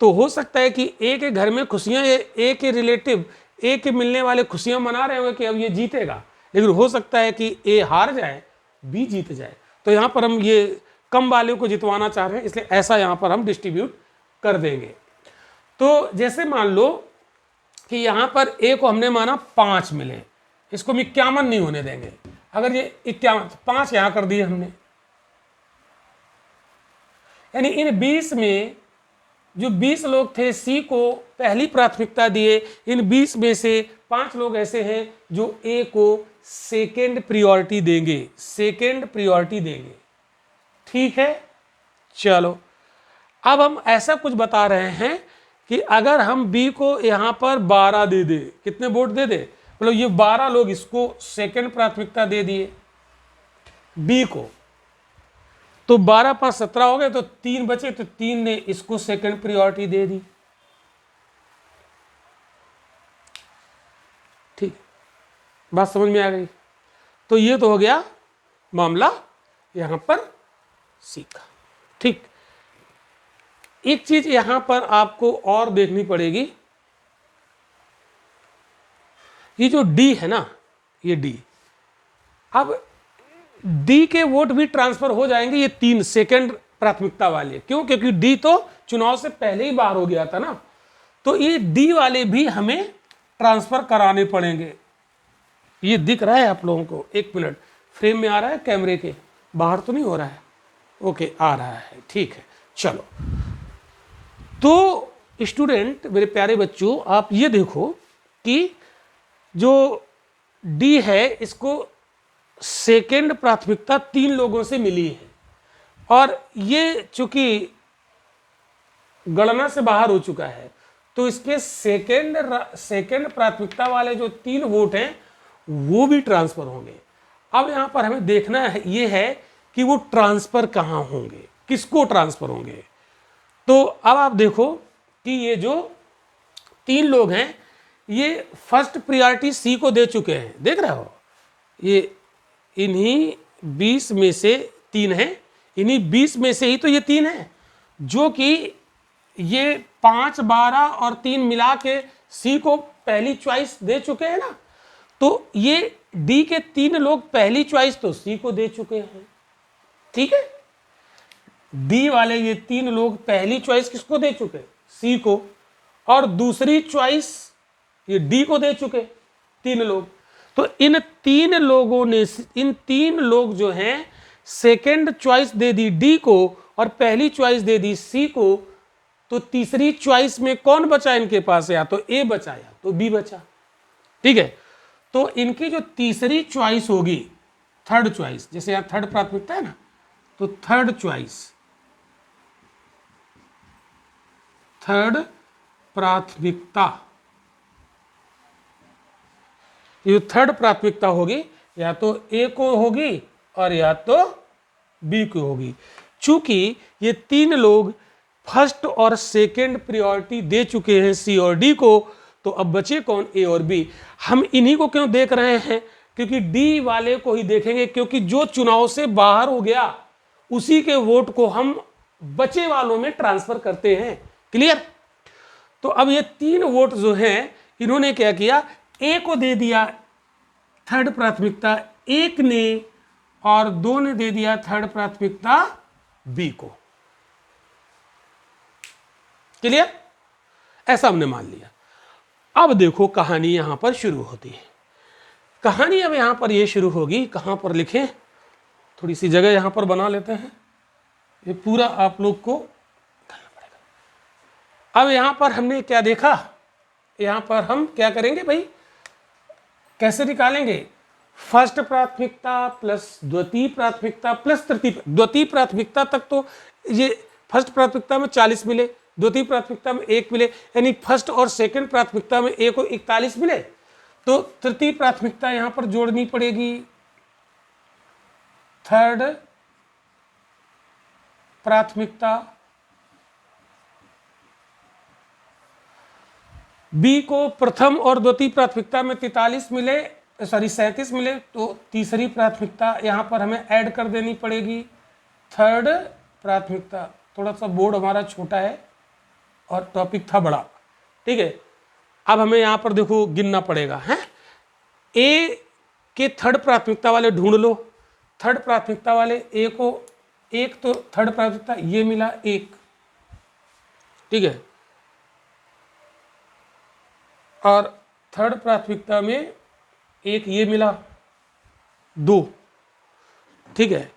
S1: तो हो सकता है कि ए के घर में खुशियां, ए के रिलेटिव, ए के मिलने वाले खुशियां मना रहे होंगे कि अब ये जीतेगा, लेकिन हो सकता है कि ए हार जाए, बी जीत जाए। तो यहां पर हम ये कम वाले को जितवाना चाह रहे हैं, इसलिए ऐसा यहां पर हम डिस्ट्रीब्यूट कर देंगे। तो जैसे मान लो कि यहां पर ए को हमने माना 5 मिले, इसको हम 51 नहीं होने देंगे। अगर ये 51, 5 यहां कर दिए हमने, यानी इन 20 में जो 20 लोग थे सी को पहली प्राथमिकता दिए, इन 20 में से 5 लोग ऐसे हैं जो ए को सेकेंड प्रायोरिटी देंगे, सेकेंड प्रायोरिटी देंगे। ठीक है, चलो अब हम ऐसा कुछ बता रहे हैं कि अगर हम बी को यहां पर 12 दे दे, कितने वोट दे दे, मतलब ये 12 लोग इसको सेकंड प्राथमिकता दे दिए बी को, तो 12 5 17 हो गए, तो 3 बचे, तो 3 ने इसको सेकंड प्रायोरिटी दे दी। ठीक, बात समझ में आ गई? तो ये तो हो गया मामला यहां पर सी का। ठीक, एक चीज यहां पर आपको और देखनी पड़ेगी, ये जो डी है ना, ये डी, अब डी के वोट भी ट्रांसफर हो जाएंगे, ये 3 सेकंड प्राथमिकता वाले। क्यों? क्योंकि डी तो चुनाव से पहले ही बाहर हो गया था ना, तो ये डी वाले भी हमें ट्रांसफर कराने पड़ेंगे। ये दिख रहा है आप लोगों को? एक मिनट, फ्रेम में आ रहा है कैमरे के? बाहर तो नहीं हो रहा है? ओके, आ रहा है, ठीक है। चलो, तो स्टूडेंट, मेरे प्यारे बच्चों, आप ये देखो कि जो डी है, इसको सेकेंड प्राथमिकता 3 लोगों से मिली है, और ये चूंकि गणना से बाहर हो चुका है, तो इसके सेकेंड प्राथमिकता वाले जो 3 वोट हैं वो भी ट्रांसफर होंगे। अब यहां पर हमें देखना है ये है कि वो ट्रांसफर कहां होंगे, किसको ट्रांसफर होंगे। तो अब आप देखो कि ये जो 3 लोग हैं, ये फर्स्ट प्रायोरिटी सी को दे चुके हैं, देख रहे हो? ये इन्हीं 20 में से 3 हैं, इन्हीं 20 में से ही तो ये 3 हैं, जो कि ये 5, 12 और 3 मिला के सी को पहली चॉइस दे चुके हैं ना। तो ये डी के 3 लोग पहली चॉइस तो सी को दे चुके हैं, ठीक है। डी वाले ये 3 लोग पहली चॉइस किसको दे चुके? सी को, और दूसरी चॉइस ये डी को दे चुके 3 लोग। तो इन 3 लोगों ने, इन 3 लोग जो हैं, सेकंड चॉइस दे दी डी को और पहली चॉइस दे दी सी को। तो तीसरी चॉइस में कौन बचा इनके पास? या तो ए बचा या तो बी बचा, ठीक है। तो इनकी जो तीसरी चॉइस होगी, थर्ड चॉइस, जैसे यहां थर्ड प्राथमिकता है ना, तो थर्ड चॉइस, थर्ड प्राथमिकता, ये थर्ड प्राथमिकता होगी, या तो ए को होगी और या तो बी को होगी। चूंकि ये 3 लोग फर्स्ट और सेकंड प्रायोरिटी दे चुके हैं सी और डी को, तो अब बचे कौन? ए और बी। हम इन्हीं को क्यों देख रहे हैं? क्योंकि डी वाले को ही देखेंगे, क्योंकि जो चुनाव से बाहर हो गया उसी के वोट को हम बचे वालों में ट्रांसफर करते हैं। क्लियर? तो अब ये 3 वोट जो हैं, इन्होंने क्या किया? ए को दे दिया थर्ड प्राथमिकता, एक ने, और 2 ने दे दिया थर्ड प्राथमिकता बी को। क्लियर? ऐसा हमने मान लिया। अब देखो कहानी यहां पर शुरू होती है। कहानी अब यहां पर ये शुरू होगी, कहां पर लिखें? थोड़ी सी जगह यहां पर बना लेते हैं, ये पूरा आप लोग को करना पड़ेगा। अब यहां पर हमने क्या देखा? यहां पर हम क्या करेंगे भाई? कैसे निकालेंगे? फर्स्ट प्राथमिकता प्लस द्वितीय प्राथमिकता प्लस तृतीय। द्वितीय प्राथमिकता तक तो ये फर्स्ट प्राथमिकता में 40 मिले, द्वितीय प्राथमिकता में 1 मिले, यानी फर्स्ट और सेकंड प्राथमिकता में ए को 41 मिले। तो तृतीय प्राथमिकता यहां पर जोड़नी पड़ेगी, थर्ड प्राथमिकता। बी को प्रथम और द्वितीय प्राथमिकता में 37 मिले, 37 मिले, तो तीसरी प्राथमिकता यहां पर हमें ऐड कर देनी पड़ेगी, थर्ड प्राथमिकता। थोड़ा सा बोर्ड हमारा छोटा है और टॉपिक था बड़ा, ठीक है। अब हमें यहां पर देखो गिनना पड़ेगा, है ए के थर्ड प्राथमिकता वाले ढूंढ लो। थर्ड प्राथमिकता वाले ए को, एक तो थर्ड प्राथमिकता ये मिला 1, ठीक है, और थर्ड प्राथमिकता में 1 ये मिला 2, ठीक है।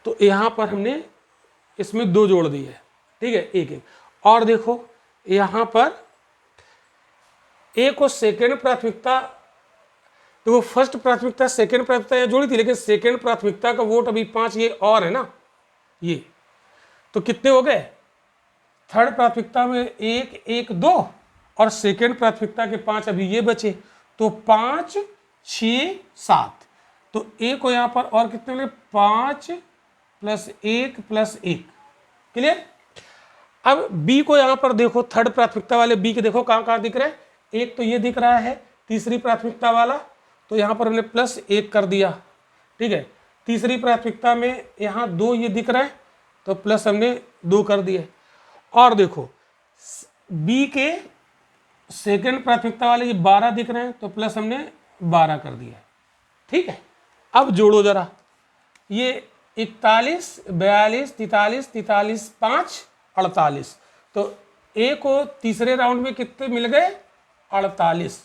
S1: तो यहां पर हमने इसमें 2 जोड़ दिए, ठीक है, 1 और देखो यहां पर ए को सेकेंड प्राथमिकता, तो वो फर्स्ट प्राथमिकता सेकेंड प्राथमिकता यहां जोड़ी थी, लेकिन सेकेंड प्राथमिकता का वोट अभी 5 ये और है ना, ये तो कितने हो गए? थर्ड प्राथमिकता में 1, 1, 2 और सेकेंड प्राथमिकता के 5 अभी ये बचे, तो 5, 6, 7। तो ए को यहां पर और कितने मिले? 5 + 1 + 1। क्लियर? अब बी को यहां पर देखो, थर्ड प्राथमिकता वाले बी के देखो कहां कहां दिख रहे हैं। एक तो ये दिख रहा है तीसरी प्राथमिकता वाला, तो यहां पर हमने +1 कर दिया, ठीक है। तीसरी प्राथमिकता में यहां 2 ये दिख रहा है, तो प्लस हमने 2 कर दिए। और देखो बी के सेकंड प्राथमिकता वाले ये 12 दिख रहे हैं, तो प्लस हमने 12 कर दिया। ठीक है, अब जोड़ो जरा, ये 41, 42, 43, 43, 5, 48, तो ए को तीसरे राउंड में कितने मिल गए? 48।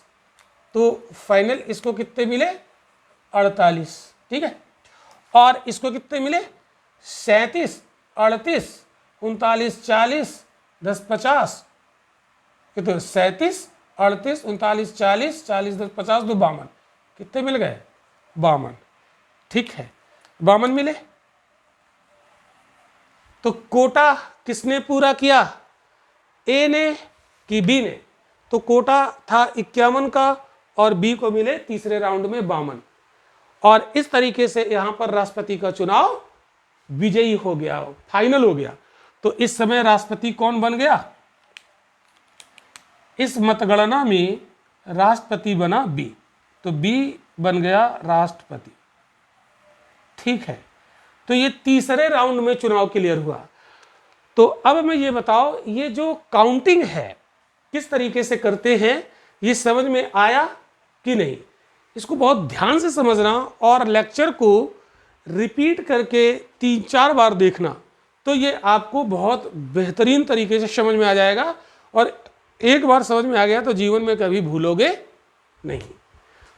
S1: तो फाइनल इसको कितने मिले? 48। ठीक है, और इसको कितने मिले? 37, 38, 39, 40, 10, 50, कितने? 37, 38, 39, 40, 40, 10, 50, 2, 52, कितने मिल गए? 52। ठीक है, 52 मिले। तो कोटा किसने पूरा किया, ए ने कि बी ने? तो कोटा था 51 का और बी को मिले तीसरे राउंड में 52, और इस तरीके से यहां पर राष्ट्रपति का चुनाव विजयी हो गया, फाइनल हो गया। तो इस समय राष्ट्रपति कौन बन गया? इस मतगणना में राष्ट्रपति बना बी, तो बी बन गया राष्ट्रपति। ठीक है, तो ये तीसरे राउंड में चुनाव क्लियर हुआ। तो अब मैं ये बताओ, ये जो काउंटिंग है किस तरीके से करते हैं, ये समझ में आया कि नहीं? इसको बहुत ध्यान से समझना और लेक्चर को रिपीट करके 3-4 बार देखना, तो ये आपको बहुत बेहतरीन तरीके से समझ में आ जाएगा, और एक बार समझ में आ गया तो जीवन में कभी भूलोगे नहीं।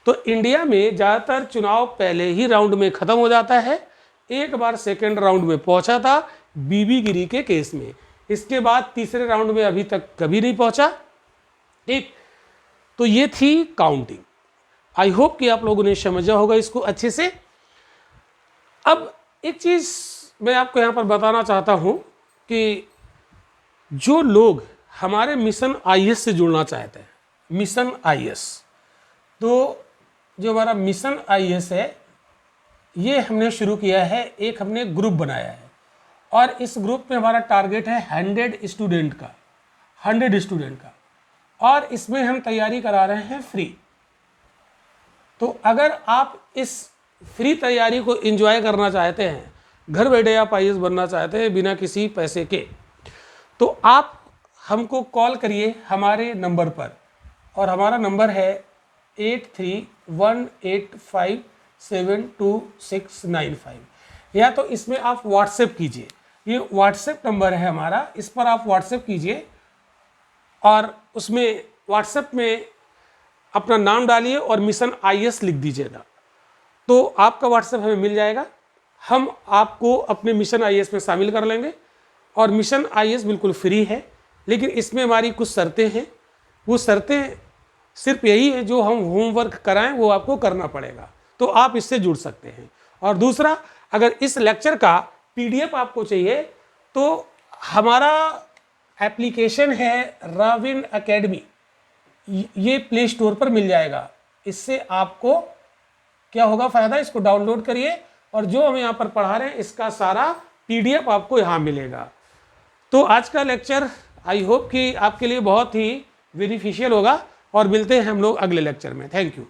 S1: तो इंडिया में ज़्यादातर चुनाव पहले ही राउंड में ख़त्म हो जाता है। एक बार सेकेंड राउंड में पहुंचा था बीबी गिरी के केस में, इसके बाद तीसरे राउंड में अभी तक कभी नहीं पहुंचा। ठीक, तो ये थी काउंटिंग। आई होप कि आप लोगों ने समझा होगा इसको अच्छे से। अब एक चीज़ मैं आपको यहाँ पर बताना चाहता हूँ कि जो लोग हमारे मिशन आईएएस से जुड़ना चाहते हैं, मिशन आईएएस, तो जो हमारा मिशन आईएएस है ये हमने शुरू किया है, एक हमने ग्रुप बनाया है, और इस ग्रुप में हमारा टारगेट है 100 स्टूडेंट का, 100 स्टूडेंट का, और इसमें हम तैयारी करा रहे हैं फ्री। तो अगर आप इस फ्री तैयारी को एंजॉय करना चाहते हैं, घर बैठे आप आईएएस बनना चाहते हैं बिना किसी पैसे के, तो आप हमको कॉल करिए हमारे नंबर पर, और हमारा नंबर है 8318572695, या तो इसमें आप व्हाट्सएप कीजिए, ये व्हाट्सएप नंबर है हमारा, इस पर आप व्हाट्सएप कीजिए, और उसमें व्हाट्सएप में अपना नाम डालिए और मिशन आईएएस लिख दीजिएगा, तो आपका व्हाट्सएप हमें मिल जाएगा। हम आपको अपने मिशन आईएएस में शामिल कर लेंगे, और मिशन आईएएस बिल्कुल फ्री है, लेकिन इसमें हमारी कुछ शर्तें हैं। वो शर्तें सिर्फ यही है, जो हम होमवर्क कराएं वो आपको करना पड़ेगा, तो आप इससे जुड़ सकते हैं। और दूसरा, अगर इस लेक्चर का पीडीएफ आपको चाहिए तो हमारा एप्लीकेशन है राविन एकेडमी, ये प्ले स्टोर पर मिल जाएगा। इससे आपको क्या होगा फ़ायदा, इसको डाउनलोड करिए, और जो हम यहाँ पर पढ़ा रहे हैं इसका सारा पीडीएफ आपको यहाँ मिलेगा। तो आज का लेक्चर आई होप कि आपके लिए बहुत ही बेनिफिशियल होगा, और मिलते हैं हम लोग अगले लेक्चर में। Thank you.